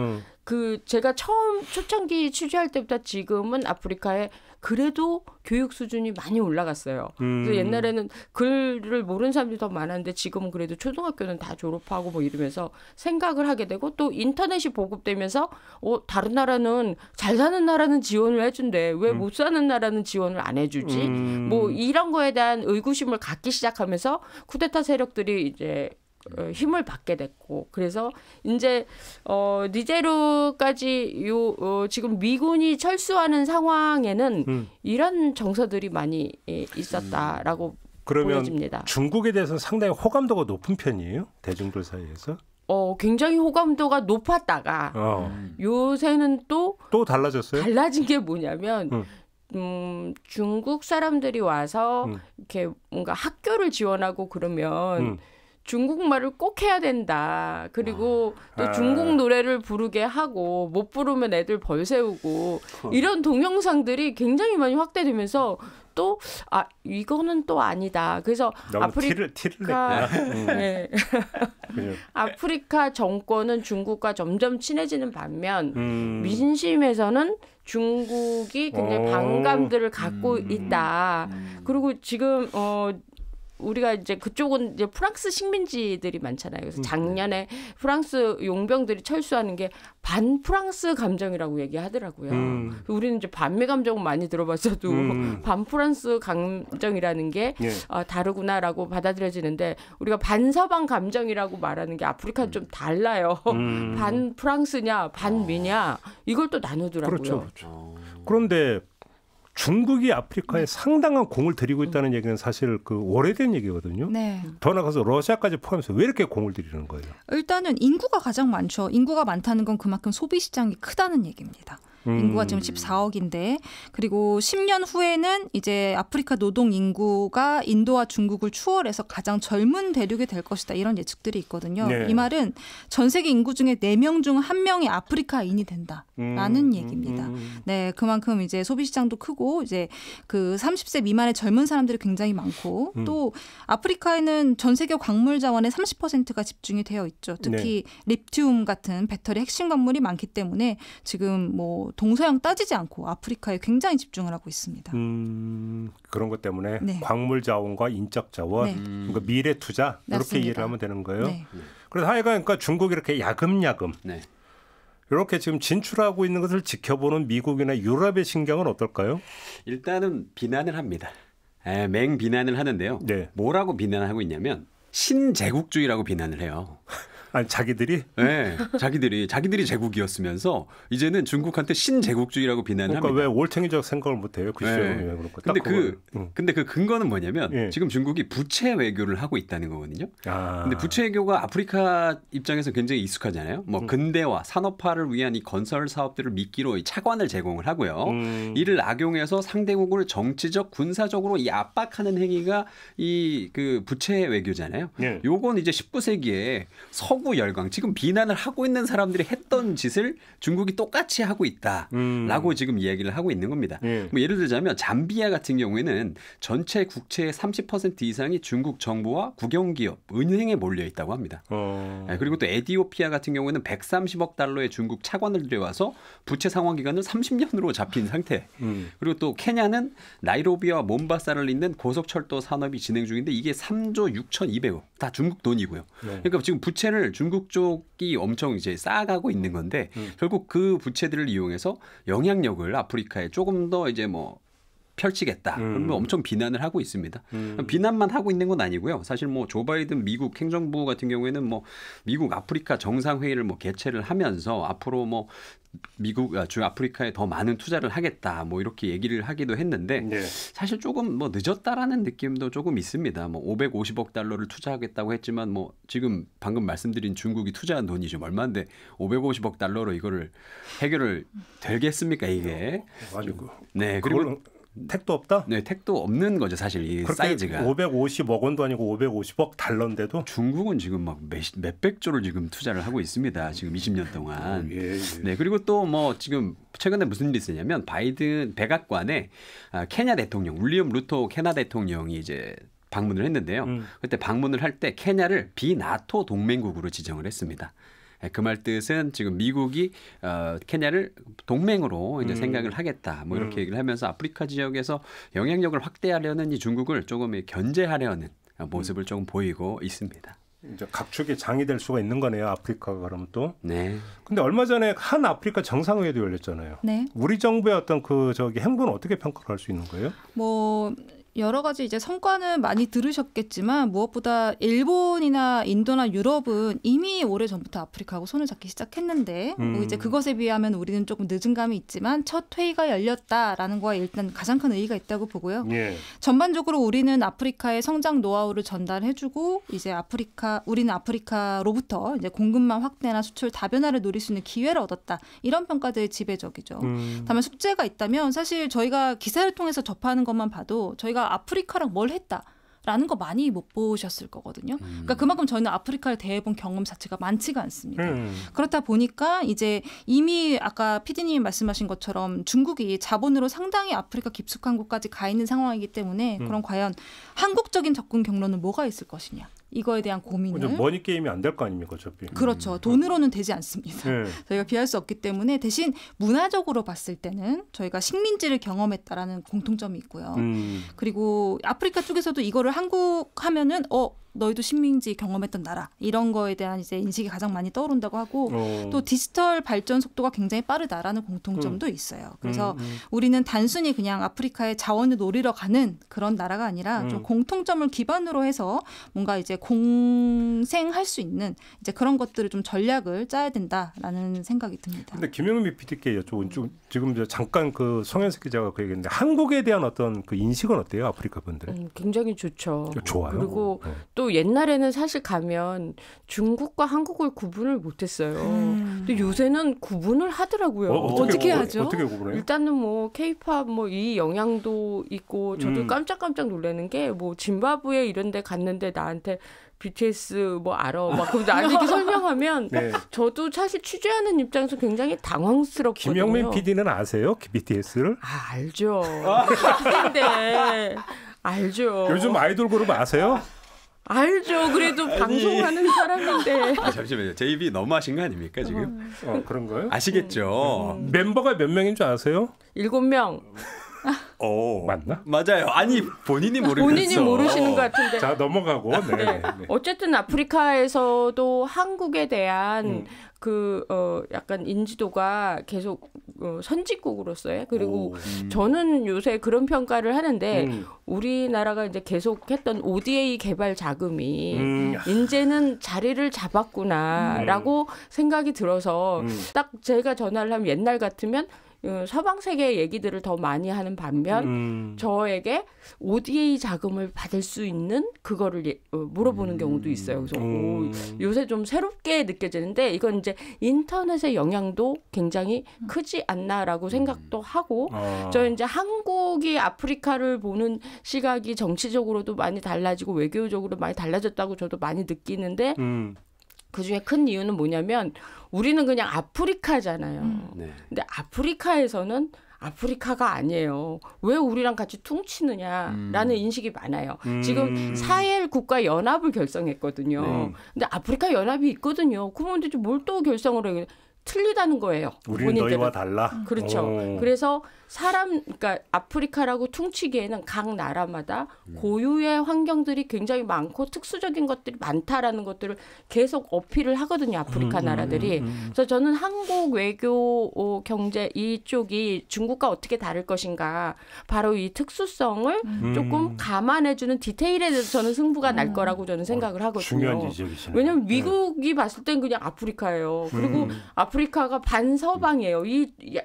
Speaker 3: 제가 처음 초창기 취재할 때부터 지금은 아프리카에 그래도 교육 수준이 많이 올라갔어요. 그래서 옛날에는 글을 모르는 사람들이 더 많았는데 지금은 그래도 초등학교는 다 졸업하고 뭐 이러면서 생각을 하게 되고 또 인터넷이 보급되면서 다른 나라는 잘 사는 나라는 지원을 해준대. 왜 못 사는 나라는 지원을 안 해주지? 뭐 이런 거에 대한 의구심을 갖기 시작하면서 쿠데타 세력들이 이제 힘을 받게 됐고 그래서 이제 니제르까지 지금 미군이 철수하는 상황에는 이런 정서들이 많이 있었다라고
Speaker 2: 그러면
Speaker 3: 보여집니다.
Speaker 2: 중국에 대해서는 상당히 호감도가 높은 편이에요? 대중들 사이에서?
Speaker 3: 굉장히 호감도가 높았다가 요새는 또
Speaker 2: 달라졌어요?
Speaker 3: 달라진 게 뭐냐면 중국 사람들이 와서 이렇게 뭔가 학교를 지원하고 그러면 중국말을 꼭 해야 된다. 그리고 또 중국 노래를 부르게 하고 못 부르면 애들 벌 세우고 이런 동영상들이 굉장히 많이 확대되면서 또 이거는 또 아니다. 그래서
Speaker 2: 아프리카
Speaker 3: 네. 아프리카 정권은 중국과 점점 친해지는 반면 민심에서는 중국이 굉장히 반감들을 갖고 있다. 그리고 지금 우리가 이제 그쪽은 이제 프랑스 식민지들이 많잖아요. 그래서 작년에 프랑스 용병들이 철수하는 게 반프랑스 감정이라고 얘기하더라고요. 우리는 이제 반미 감정은 많이 들어봤어도 반프랑스 감정이라는 게 다르구나라고 받아들여지는데 우리가 반서방 감정이라고 말하는 게 아프리카는 좀 달라요. 반프랑스냐 반미냐 이걸 또 나누더라고요.
Speaker 2: 그렇죠. 그런데 중국이 아프리카에 상당한 공을 들이고 있다는 얘기는 사실 그 오래된 얘기거든요.
Speaker 4: 네.
Speaker 2: 더 나가서 러시아까지 포함해서 왜 이렇게 공을 들이는 거예요?
Speaker 4: 일단은 인구가 가장 많죠. 인구가 많다는 건 그만큼 소비 시장이 크다는 얘기입니다. 인구가 지금 14억인데 그리고 10년 후에는 이제 아프리카 노동 인구가 인도와 중국을 추월해서 가장 젊은 대륙이 될 것이다. 이런 예측들이 있거든요.
Speaker 2: 네.
Speaker 4: 이 말은 전 세계 인구 중에 4명 중 1명이 아프리카인이 된다라는 얘기입니다. 네, 그만큼 이제 소비 시장도 크고 이제 그 30세 미만의 젊은 사람들이 굉장히 많고 또 아프리카에는 전 세계 광물 자원의 30%가 집중이 되어 있죠. 특히 리튬 같은 배터리 핵심 광물이 많기 때문에 지금 뭐 뭐 동서양 따지지 않고 아프리카에 굉장히 집중을 하고 있습니다.
Speaker 2: 그런 것 때문에
Speaker 4: 네.
Speaker 2: 광물 자원과 인적 자원,
Speaker 4: 네.
Speaker 2: 그러니까 미래 투자 이렇게
Speaker 4: 맞습니다.
Speaker 2: 이해를 하면 되는 거예요.
Speaker 4: 네.
Speaker 2: 그래서 하여간 그러니까 중국이 이렇게 야금야금
Speaker 5: 네.
Speaker 2: 이렇게 지금 진출하고 있는 것을 지켜보는 미국이나 유럽의 신경은 어떨까요?
Speaker 5: 일단은 비난을 합니다. 맹 비난을 하는데요.
Speaker 2: 네.
Speaker 5: 뭐라고 비난하고 있냐면 신제국주의라고 비난을 해요.
Speaker 2: 아니 자기들이?
Speaker 5: 네, 자기들이 제국이었으면서 이제는 중국한테 신제국주의라고 비난을
Speaker 2: 그러니까
Speaker 5: 합니다.
Speaker 2: 왜 올챙이적 생각을 못해요? 글쎄요.
Speaker 5: 네. 근데 그 근거는 뭐냐면
Speaker 2: 예.
Speaker 5: 지금 중국이 부채 외교를 하고 있다는 거거든요.
Speaker 2: 아.
Speaker 5: 근데 부채 외교가 아프리카 입장에서 굉장히 익숙하잖아요. 뭐 근대화, 산업화를 위한 이 건설 사업들을 미끼로 이 차관을 제공을 하고요. 이를 악용해서 상대국을 정치적, 군사적으로 이 압박하는 행위가 이 그 부채 외교잖아요.
Speaker 2: 예.
Speaker 5: 요건 이제 19세기에 서구 열강, 지금 비난을 하고 있는 사람들이 했던 짓을 중국이 똑같이 하고 있다라고 지금 이야기를 하고 있는 겁니다. 뭐 예를 들자면 잠비아 같은 경우에는 전체 국채의 30% 이상이 중국 정부와 국영기업, 은행에 몰려 있다고 합니다. 그리고 또 에티오피아 같은 경우에는 130억 달러의 중국 차관을 들여와서 부채 상환 기간은 30년으로 잡힌 상태. 그리고 또 케냐는 나이로비와 몬바사를 잇는 고속철도 산업이 진행 중인데 이게 3조 6,200억 다 중국 돈이고요. 그러니까 지금 부채를 중국 쪽이 엄청 이제 쌓아가고 있는 건데 결국 그 부채들을 이용해서 영향력을 아프리카에 조금 더 이제 뭐 펼치겠다. 그러면 엄청 비난을 하고 있습니다. 비난만 하고 있는 건 아니고요. 사실 뭐 조 바이든 미국 행정부 같은 경우에는 뭐 미국 아프리카 정상회의를 뭐 개최를 하면서 앞으로 뭐 미국 아프리카에 더 많은 투자를 하겠다. 뭐 이렇게 얘기를 하기도 했는데
Speaker 2: 네.
Speaker 5: 사실 조금 뭐 늦었다라는 느낌도 조금 있습니다. 뭐 550억 달러를 투자하겠다고 했지만 뭐 지금 방금 말씀드린 중국이 투자한 돈이 좀 얼마인데 550억 달러로 이거를 해결을 되겠습니까 이게?
Speaker 2: 아니고.
Speaker 5: 네. 그리고
Speaker 2: 택도 없다?
Speaker 5: 네, 택도 없는 거죠, 사실 이 사이즈가.
Speaker 2: 550억 원도 아니고 550억 달러인데도
Speaker 5: 중국은 지금 막 몇백 조를 지금 투자를 하고 있습니다. 지금 20년 동안.
Speaker 2: 예.
Speaker 5: 네, 그리고 또 뭐 지금 최근에 무슨 일이 있었냐면 바이든 백악관에 케냐 대통령, 윌리엄 루토 케냐 대통령이 이제 방문을 했는데요. 그때 방문을 할 때 케냐를 비나토 동맹국으로 지정을 했습니다. 그 말 뜻은 지금 미국이 케냐를 동맹으로 이제 생각을 하겠다. 뭐 이렇게 얘기를 하면서 아프리카 지역에서 영향력을 확대하려는 이 중국을 조금 견제하려는 모습을 조금 보이고 있습니다.
Speaker 2: 이제 각축의 장이 될 수가 있는 거네요. 아프리카가 그러면 또.
Speaker 5: 네.
Speaker 2: 근데 얼마 전에 한 아프리카 정상회의도 열렸잖아요.
Speaker 4: 네.
Speaker 2: 우리 정부의 어떤 그 행보는 어떻게 평가를 할 수 있는 거예요?
Speaker 4: 뭐 여러 가지 이제 성과는 많이 들으셨겠지만 무엇보다 일본이나 인도나 유럽은 이미 오래전부터 아프리카하고 손을 잡기 시작했는데 뭐 이제 그것에 비하면 우리는 조금 늦은 감이 있지만 첫 회의가 열렸다라는 거에 일단 가장 큰 의의가 있다고 보고요.
Speaker 2: 예.
Speaker 4: 전반적으로 우리는 아프리카의 성장 노하우를 전달해주고 이제 우리는 아프리카로부터 이제 공급망 확대나 수출 다변화를 노릴 수 있는 기회를 얻었다. 이런 평가들이 지배적이죠. 다만 숙제가 있다면 사실 저희가 기사를 통해서 접하는 것만 봐도 저희가 아프리카랑 뭘 했다라는 거 많이 못 보셨을 거거든요. 그러니까 그만큼 저희는 아프리카를 대해본 경험 자체가 많지가 않습니다. 그렇다 보니까 이제 이미 아까 PD님이 말씀하신 것처럼 중국이 자본으로 상당히 아프리카 깊숙한 곳까지 가 있는 상황이기 때문에 그럼 과연 한국적인 접근 경로는 뭐가 있을 것이냐. 이거에 대한 고민을.
Speaker 2: 머니 게임이 안 될 거 아닙니까 어차피.
Speaker 4: 그렇죠. 돈으로는 되지 않습니다. 저희가 비할 수 없기 때문에 대신 문화적으로 봤을 때는 저희가 식민지를 경험했다라는 공통점이 있고요. 그리고 아프리카 쪽에서도 이거를 한국 하면은 너희도 식민지 경험했던 나라 이런 거에 대한 이제 인식이 가장 많이 떠오른다고 하고 또 디지털 발전 속도가 굉장히 빠르다라는 공통점도 있어요. 그래서 우리는 단순히 그냥 아프리카의 자원을 노리러 가는 그런 나라가 아니라 좀 공통점을 기반으로 해서 뭔가 이제 공생할 수 있는 이제 그런 것들을 좀 전략을 짜야 된다라는 생각이 듭니다.
Speaker 2: 근데 김영미 PD께 여쭤본 지금 잠깐 그 송현석 기자가 그 얘기했는데 한국에 대한 어떤 그 인식은 어때요? 아프리카 분들은?
Speaker 3: 굉장히 좋죠.
Speaker 2: 좋아요.
Speaker 3: 그리고 또 옛날에는 사실 가면 중국과 한국을 구분을 못했어요. 근데 요새는 구분을 하더라고요.
Speaker 4: 어떻게 하죠?
Speaker 2: 어떻게 구분해요?
Speaker 3: 일단은 뭐 K-팝 뭐 이 영향도 있고 저도 깜짝깜짝 놀라는 게 뭐 짐바브웨 이런 데 갔는데 나한테 BTS 뭐 알아? 막 그럼 나한테 이렇게 설명하면
Speaker 2: 네.
Speaker 3: 저도 사실 취재하는 입장에서 굉장히 당황스럽거든요.
Speaker 2: 김영민 PD는 아세요? BTS를?
Speaker 3: 알죠. 근데 알죠.
Speaker 2: 요즘 아이돌 그룹 아세요?
Speaker 3: 알죠. 그래도 방송하는 사람인데.
Speaker 5: 잠시만요. JB 너무하신 거 아닙니까 지금?
Speaker 2: 그런가요?
Speaker 5: 아시겠죠?
Speaker 2: 멤버가 몇 명인 줄 아세요?
Speaker 3: 7명.
Speaker 2: 맞나?
Speaker 5: 맞아요. 아니 본인이 모르겠어.
Speaker 3: 본인이 모르시는 것 같은데.
Speaker 2: 자 넘어가고. 네.
Speaker 3: 어쨌든 아프리카에서도 한국에 대한 약간 인지도가 계속 선진국으로서의 그리고 저는 요새 그런 평가를 하는데 우리나라가 이제 계속했던 ODA 개발 자금이 이제는 자리를 잡았구나라고 생각이 들어서 딱 제가 전화를 하면 옛날 같으면 서방 세계 얘기들을 더 많이 하는 반면 저에게 ODA 자금을 받을 수 있는 그거를 물어보는 경우도 있어요. 그래서 요새 좀 새롭게 느껴지는데 이건 이제 인터넷의 영향도 굉장히 크지 않나라고 생각도 하고 저 이제 한국이 아프리카를 보는 시각이 정치적으로도 많이 달라지고 외교적으로 많이 달라졌다고 저도 많이 느끼는데 그중에 큰 이유는 뭐냐면 우리는 그냥 아프리카잖아요. 근데 아프리카에서는 아프리카가 아니에요. 왜 우리랑 같이 퉁치느냐라는 인식이 많아요. 지금 사헬 국가 연합을 결성했거든요. 근데 아프리카 연합이 있거든요. 그러면 이제 뭘 또 결성을 해요? 틀리다는 거예요.
Speaker 2: 우리는
Speaker 3: 본인들은.
Speaker 2: 너희와 달라.
Speaker 3: 그렇죠. 그래서 그러니까 아프리카라고 퉁치기에는 각 나라마다 고유의 환경들이 굉장히 많고 특수적인 것들이 많다라는 것들을 계속 어필을 하거든요. 아프리카 나라들이. 그래서 저는 한국 외교 경제 이쪽이 중국과 어떻게 다를 것인가. 바로 이 특수성을 조금 감안해주는 디테일에 대해서 저는 승부가 날 거라고 저는 생각을 하거든요.
Speaker 2: 중요한 지적이시네요.
Speaker 3: 왜냐하면 미국이 봤을 땐 그냥 아프리카예요. 그리고 아프리카가 반서방이에요.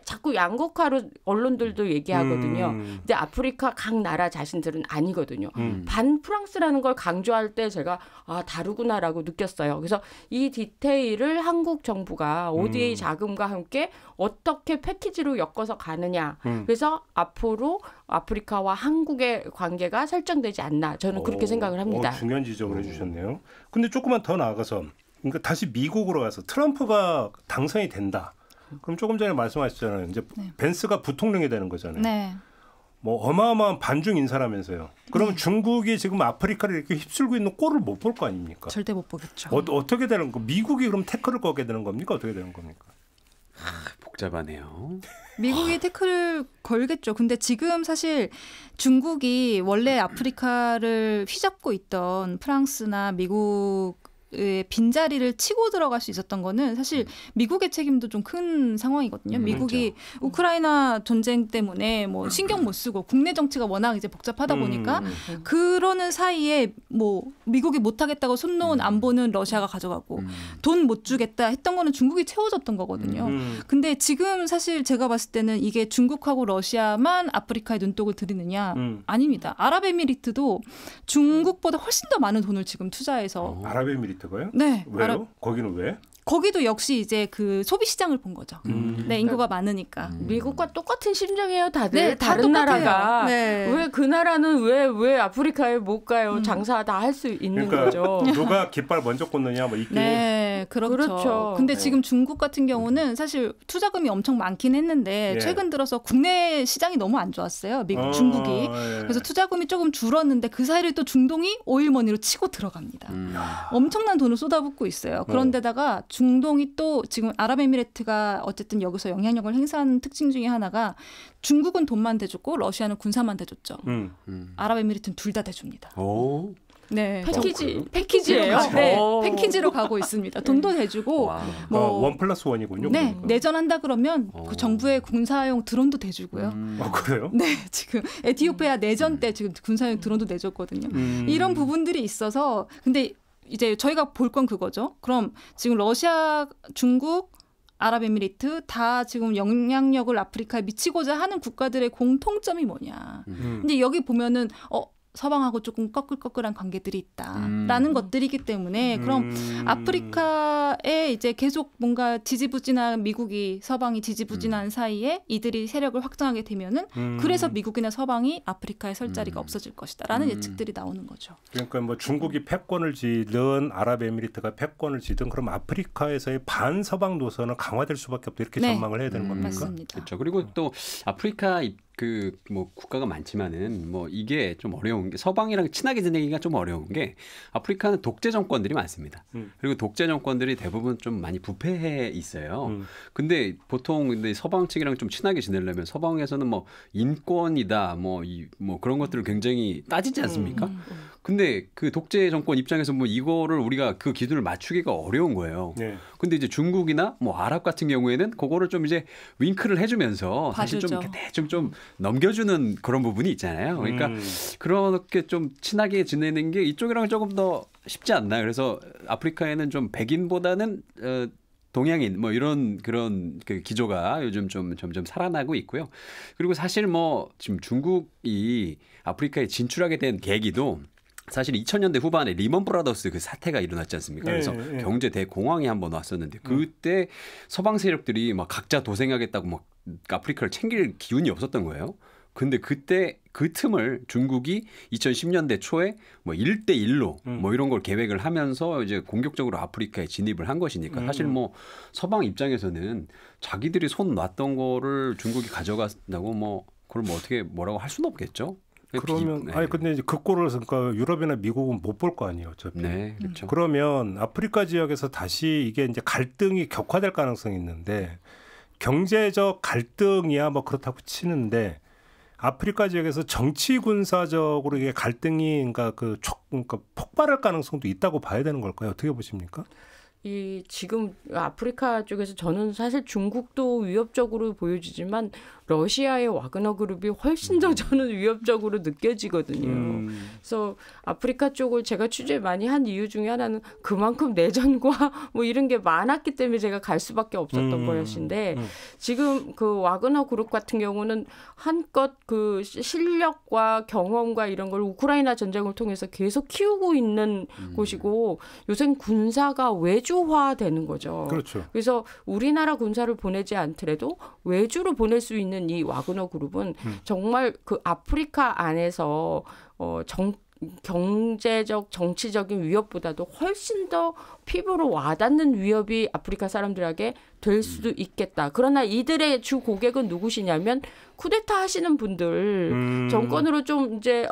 Speaker 3: 자꾸 양극화로 언론들도 얘기하거든요. 근데 아프리카 각 나라 자신들은 아니거든요. 반 프랑스라는 걸 강조할 때 제가 다르구나라고 느꼈어요. 그래서 이 디테일을 한국 정부가 ODA 자금과 함께 어떻게 패키지로 엮어서 가느냐. 그래서 앞으로 아프리카와 한국의 관계가 설정되지 않나. 저는 그렇게 생각을 합니다.
Speaker 2: 중요한 지적을 해주셨네요. 근데 조금만 더 나아가서 그러니까 다시 미국으로 가서 트럼프가 당선이 된다. 그럼 조금 전에 말씀하셨잖아요. 이제 벤스가 부통령이 되는 거잖아요.
Speaker 4: 네.
Speaker 2: 뭐 어마어마한 반중 인사라면서요. 그러면 중국이 지금 아프리카를 이렇게 휩쓸고 있는 꼴을 못 볼 거 아닙니까?
Speaker 4: 절대 못 보겠죠.
Speaker 2: 어떻게 되는 거? 미국이 그럼 태클을 거게 되는 겁니까? 어떻게 되는 겁니까?
Speaker 5: 복잡하네요.
Speaker 4: 미국이 태클을 걸겠죠. 근데 지금 사실 중국이 원래 아프리카를 휘잡고 있던 프랑스나 미국 빈자리를 치고 들어갈 수 있었던 거는 사실 미국의 책임도 좀 큰 상황이거든요. 미국이
Speaker 5: 그렇죠.
Speaker 4: 우크라이나 전쟁 때문에 뭐 신경 못 쓰고 국내 정치가 워낙 이제 복잡하다 보니까 그러는 사이에 뭐 미국이 못하겠다고 손 놓은 안보는 러시아가 가져가고 돈 못 주겠다 했던 거는 중국이 채워줬던 거거든요. 근데 지금 사실 제가 봤을 때는 이게 중국하고 러시아만 아프리카에 눈독을 들이느냐 아닙니다. 아랍에미리트도 중국보다 훨씬 더 많은 돈을 지금 투자해서
Speaker 2: 아랍에미리트가요?
Speaker 4: 네.
Speaker 2: 왜요? 거기는 왜?
Speaker 4: 거기도 역시 이제 그 소비 시장을 본 거죠. 네, 인구가 많으니까.
Speaker 3: 미국과 똑같은 심정이에요, 다들.
Speaker 4: 네,
Speaker 3: 다른
Speaker 4: 똑같아요.
Speaker 3: 나라가.
Speaker 4: 네.
Speaker 3: 왜 그 나라는 왜 아프리카에 못 가요? 장사 다 할 수 있는 거죠.
Speaker 2: 누가 깃발 먼저 꽂느냐 뭐 이게.
Speaker 4: 네, 그렇죠. 근데 지금 중국 같은 경우는 사실 투자금이 엄청 많긴 했는데 최근 들어서 국내 시장이 너무 안 좋았어요. 중국이. 그래서 투자금이 조금 줄었는데 그 사이를 또 중동이 오일머니로 치고 들어갑니다. 엄청난 돈을 쏟아붓고 있어요. 그런데다가 중동이 또 지금 아랍에미리트가 어쨌든 여기서 영향력을 행사하는 특징 중에 하나가 중국은 돈만 대줬고 러시아는 군사만 대줬죠. 아랍에미리트는 둘 다 대줍니다.
Speaker 5: 오.
Speaker 4: 네,
Speaker 3: 패키지예요?
Speaker 4: 네, 패키지로 가고 있습니다. 돈도 대주고
Speaker 2: 뭐 1+1이군요.
Speaker 4: 네,
Speaker 2: 그러니까.
Speaker 4: 내전한다 그러면 그 정부의 군사용 드론도 대주고요.
Speaker 2: 그래요?
Speaker 4: 네, 지금 에티오피아 내전 때 지금 군사용 드론도 내줬거든요. 이런 부분들이 있어서 근데 이제 저희가 볼 건 그거죠. 그럼 지금 러시아, 중국, 아랍에미리트 다 지금 영향력을 아프리카에 미치고자 하는 국가들의 공통점이 뭐냐. 근데 여기 보면은 서방하고 조금 꺼끌꺼끌한 관계들이 있다라는 것들이기 때문에 그럼 아프리카 아프리카에 이제 계속 뭔가 지지부진한 미국이 서방이 지지부진한 사이에 이들이 세력을 확장하게 되면은 그래서 미국이나 서방이 아프리카에 설 자리가 없어질 것이다라는 예측들이 나오는 거죠.
Speaker 2: 그러니까 뭐 중국이 패권을 쥐든 아랍에미리트가 패권을 쥐든 그럼 아프리카에서의 반서방 노선은 강화될 수밖에 없다 이렇게 전망을 해야 되는 겁니까?
Speaker 4: 맞습니다.
Speaker 5: 그렇죠. 그리고 또 아프리카 그 뭐 국가가 많지만은 뭐 이게 좀 어려운 게 서방이랑 친하게 지내기가 좀 어려운 게 아프리카는 독재 정권들이 많습니다. 그리고 독재 정권들이 대부분 좀 많이 부패해 있어요. 근데 보통 근데 서방 측이랑 좀 친하게 지내려면 서방에서는 뭐 인권이다 뭐 그런 것들을 굉장히 따지지 않습니까? 근데 그 독재 정권 입장에서 뭐 이거를 우리가 그 기준을 맞추기가 어려운 거예요. 네. 근데 이제 중국이나 뭐 아랍 같은 경우에는 그거를 좀 이제 윙크를 해주면서 사실 좀 이렇게 대충 좀 넘겨주는 그런 부분이 있잖아요. 그러니까 그렇게 좀 친하게 지내는 게 이쪽이랑 조금 더 쉽지 않나요? 그래서 아프리카에는 좀 백인보다는 동양인 뭐 이런 그런 그 기조가 요즘 좀 점점 살아나고 있고요. 그리고 사실 뭐 지금 중국이 아프리카에 진출하게 된 계기도 사실 2000년대 후반에 리먼 브라더스 그 사태가 일어났지 않습니까? 그래서 경제 대공황이 한번 왔었는데 그때 서방 세력들이 막 각자 도생하겠다고 막 아프리카를 챙길 기운이 없었던 거예요. 근데 그때 그 틈을 중국이 2010년대 초에 뭐 1대1로 뭐 이런 걸 계획을 하면서 이제 공격적으로 아프리카에 진입을 한 것이니까 사실 뭐 서방 입장에서는 자기들이 손 놨던 거를 중국이 가져간다고 뭐 그걸 뭐 어떻게 뭐라고 할 수는 없겠죠.
Speaker 2: 그러면 아니 근데 이제 그 꼴을 그러니까 유럽이나 미국은 못 볼 거 아니에요, 어차피.
Speaker 5: 네, 그렇죠.
Speaker 2: 그러면 아프리카 지역에서 다시 이게 이제 갈등이 격화될 가능성이 있는데 경제적 갈등이야 뭐 그렇다고 치는데 아프리카 지역에서 정치 군사적으로 이게 갈등이 그러니까 폭발할 가능성도 있다고 봐야 되는 걸까요? 어떻게 보십니까?
Speaker 3: 이 지금 아프리카 쪽에서 저는 사실 중국도 위협적으로 보여지지만 러시아의 와그너 그룹이 훨씬 더 저는 위협적으로 느껴지거든요. 그래서 아프리카 쪽을 제가 취재 많이 한 이유 중에 하나는 그만큼 내전과 뭐 이런 게 많았기 때문에 제가 갈 수밖에 없었던 것인데 지금 그 와그너 그룹 같은 경우는 한껏 그 실력과 경험과 이런 걸 우크라이나 전쟁을 통해서 계속 키우고 있는 곳이고 요새 군사가 외주화되는 거죠.
Speaker 2: 그렇죠.
Speaker 3: 그래서 우리나라 군사를 보내지 않더라도 외주로 보낼 수 있는 이 와그너 그룹은 정말 그 아프리카 안에서 경제적, 정치적인 위협보다도 훨씬 더 피부로 와닿는 위협이 아프리카 사람들에게 될 수도 있겠다. 그러나 이들의 주 고객은 누구시냐면 쿠데타 하시는 분들 정권으로 좀 이제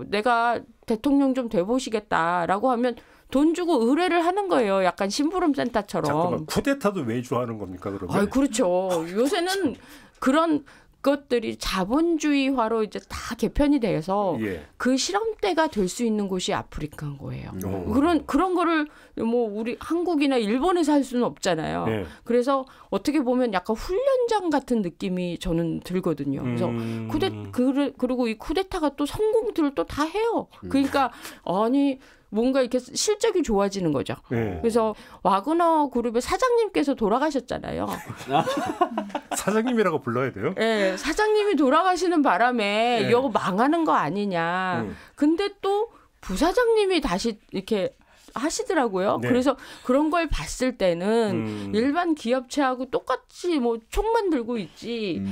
Speaker 3: 내가 대통령 좀 돼보시겠다라고 하면 돈 주고 의뢰를 하는 거예요. 약간 심부름 센터처럼.
Speaker 2: 잠깐만 쿠데타도 외주하는 겁니까 그러면?
Speaker 3: 그렇죠. 요새는 그런 것들이 자본주의화로 이제 다 개편이 돼서 그 실험대가 될 수 있는 곳이 아프리카인 거예요. 그런 거를 뭐 우리 한국이나 일본에서 할 수는 없잖아요. 그래서 어떻게 보면 약간 훈련장 같은 느낌이 저는 들거든요. 그래서 그리고 이 쿠데타가 또 성공들을 또 다 해요. 그러니까 아니 뭔가 이렇게 실적이 좋아지는 거죠. 그래서 와그너 그룹의 사장님께서 돌아가셨잖아요.
Speaker 2: 사장님이라고 불러야 돼요?
Speaker 3: 네, 사장님이 돌아가시는 바람에 이거 망하는 거 아니냐. 근데 또 부사장님이 다시 이렇게 하시더라고요. 그래서 그런 걸 봤을 때는 일반 기업체하고 똑같이 뭐 총만 들고 있지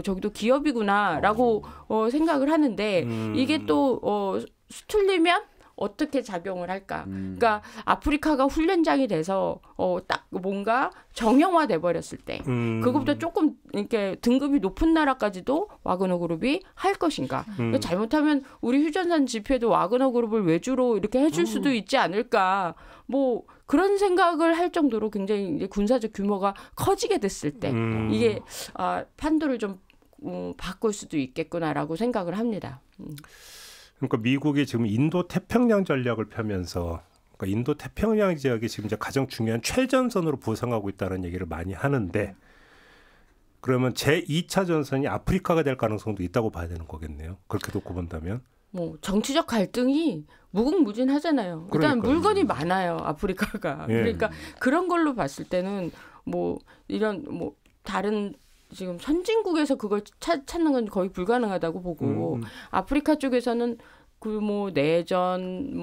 Speaker 3: 저기도 기업이구나라고 생각을 하는데 이게 또 수틀리면 어떻게 작용을 할까? 그러니까 아프리카가 훈련장이 돼서 딱 뭔가 정형화돼 버렸을 때 그것보다 조금 이렇게 등급이 높은 나라까지도 와그너 그룹이 할 것인가? 그러니까 잘못하면 우리 휴전선 집회도 와그너 그룹을 외주로 이렇게 해줄 수도 있지 않을까? 뭐 그런 생각을 할 정도로 굉장히 이제 군사적 규모가 커지게 됐을 때 이게 판도를 좀 바꿀 수도 있겠구나라고 생각을 합니다.
Speaker 2: 그러니까 미국이 지금 인도 태평양 전략을 펴면서 그러니까 인도 태평양 지역이 지금 이제 가장 중요한 최전선으로 부상하고 있다는 얘기를 많이 하는데 그러면 제2차 전선이 아프리카가 될 가능성도 있다고 봐야 되는 거겠네요. 그렇게 놓고 본다면. 뭐
Speaker 3: 정치적 갈등이 무궁무진하잖아요. 일단 물건이 많아요. 아프리카가. 그러니까 그런 걸로 봤을 때는 뭐 이런 뭐 다른 지금 선진국에서 그걸 찾는 건 거의 불가능하다고 보고 아프리카 쪽에서는 뭐 내전,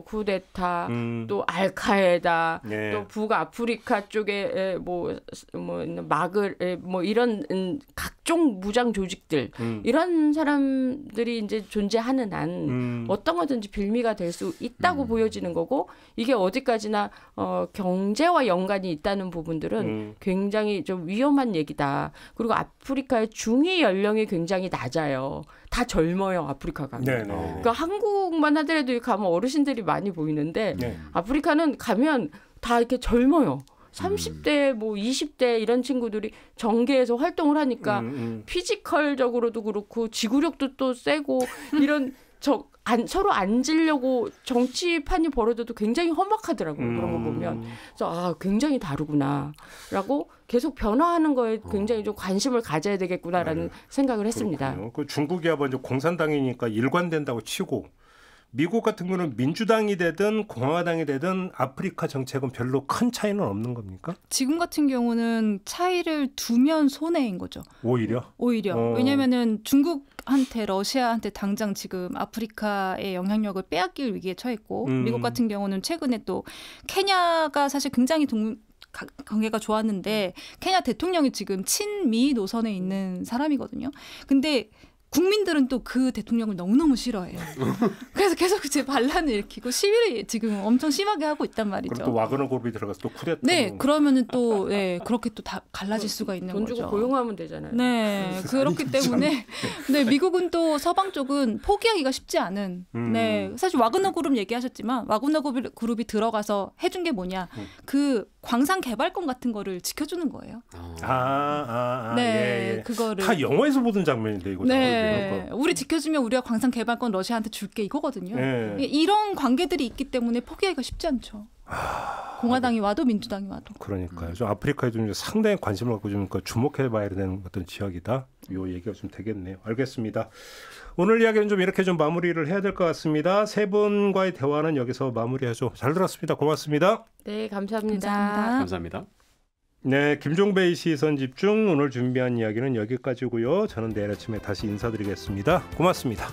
Speaker 3: 쿠데타, 또 알카에다,
Speaker 2: 네.
Speaker 3: 또 북아프리카 쪽에 마글, 이런 각종 무장 조직들 이런 사람들이 이제 존재하는 한 어떤 거든지 빌미가 될 수 있다고 보여지는 거고 이게 어디까지나 경제와 연관이 있다는 부분들은 굉장히 좀 위험한 얘기다. 그리고 아프리카의 중위 연령이 굉장히 낮아요. 다 젊어요, 아프리카가. 그러니까 한국만 하더라도 가면 어르신들이 많이 보이는데 아프리카는 가면 다 이렇게 젊어요. 30대, 20대 이런 친구들이 정계에서 활동을 하니까 피지컬적으로도 그렇고 지구력도 또 세고 이런 서로 앉으려고 정치판이 벌어져도 굉장히 험악하더라고요. 그런 거 보면. 그래서 굉장히 다르구나라고 계속 변화하는 거에 굉장히 좀 관심을 가져야 되겠구나라는 생각을 했습니다.
Speaker 2: 그 중국이야 먼저 공산당이니까 일관된다고 치고 미국 같은 경우는 민주당이 되든 공화당이 되든 아프리카 정책은 별로 큰 차이는 없는 겁니까?
Speaker 4: 지금 같은 경우는 차이를 두면 손해인 거죠.
Speaker 2: 오히려?
Speaker 4: 왜냐면은 중국한테 러시아한테 당장 지금 아프리카의 영향력을 빼앗길 위기에 처했고 미국 같은 경우는 최근에 또 케냐가 사실 굉장히 관계가 좋았는데 케냐 대통령이 지금 친미 노선에 있는 사람이거든요. 근데 국민들은 또 그 대통령을 너무너무 싫어해요. 그래서 계속 이제 반란을 일으키고 시위를 지금 엄청 심하게 하고 있단 말이죠.
Speaker 2: 그럼 또 와그너 그룹이 들어가서 또 쿠데타.
Speaker 4: 네, 그러면은 또 그렇게 또 다 갈라질 수가 있는
Speaker 3: 돈
Speaker 4: 거죠.
Speaker 3: 주고 고용하면 되잖아요.
Speaker 4: 네, 그렇기 때문에 미국은 또 서방 쪽은 포기하기가 쉽지 않은. 네, 사실 와그너 그룹 얘기하셨지만 와그너 그룹이 들어가서 해준 게 뭐냐? 그 광산 개발권 같은 거를 지켜주는 거예요.
Speaker 2: 네,
Speaker 4: 그거를
Speaker 2: 다 영화에서 보던 장면인데 이거.
Speaker 4: 네, 우리 지켜주면 우리가 광산 개발권 러시아한테 줄게 이거거든요. 이런 관계들이 있기 때문에 포기하기가 쉽지 않죠. 공화당이 와도 민주당이 와도.
Speaker 2: 그러니까요. 좀 아프리카에 좀 상당히 관심을 갖고 좀 주목해봐야 되는 어떤 지역이다. 요 얘기가 좀 되겠네요. 알겠습니다. 오늘 이야기는 좀 이렇게 좀 마무리를 해야 될 것 같습니다. 세 분과의 대화는 여기서 마무리하죠. 잘 들었습니다. 고맙습니다.
Speaker 3: 네, 감사합니다.
Speaker 5: 감사합니다.
Speaker 2: 네, 김종배의 시선 집중 오늘 준비한 이야기는 여기까지고요. 저는 내일 아침에 다시 인사드리겠습니다. 고맙습니다.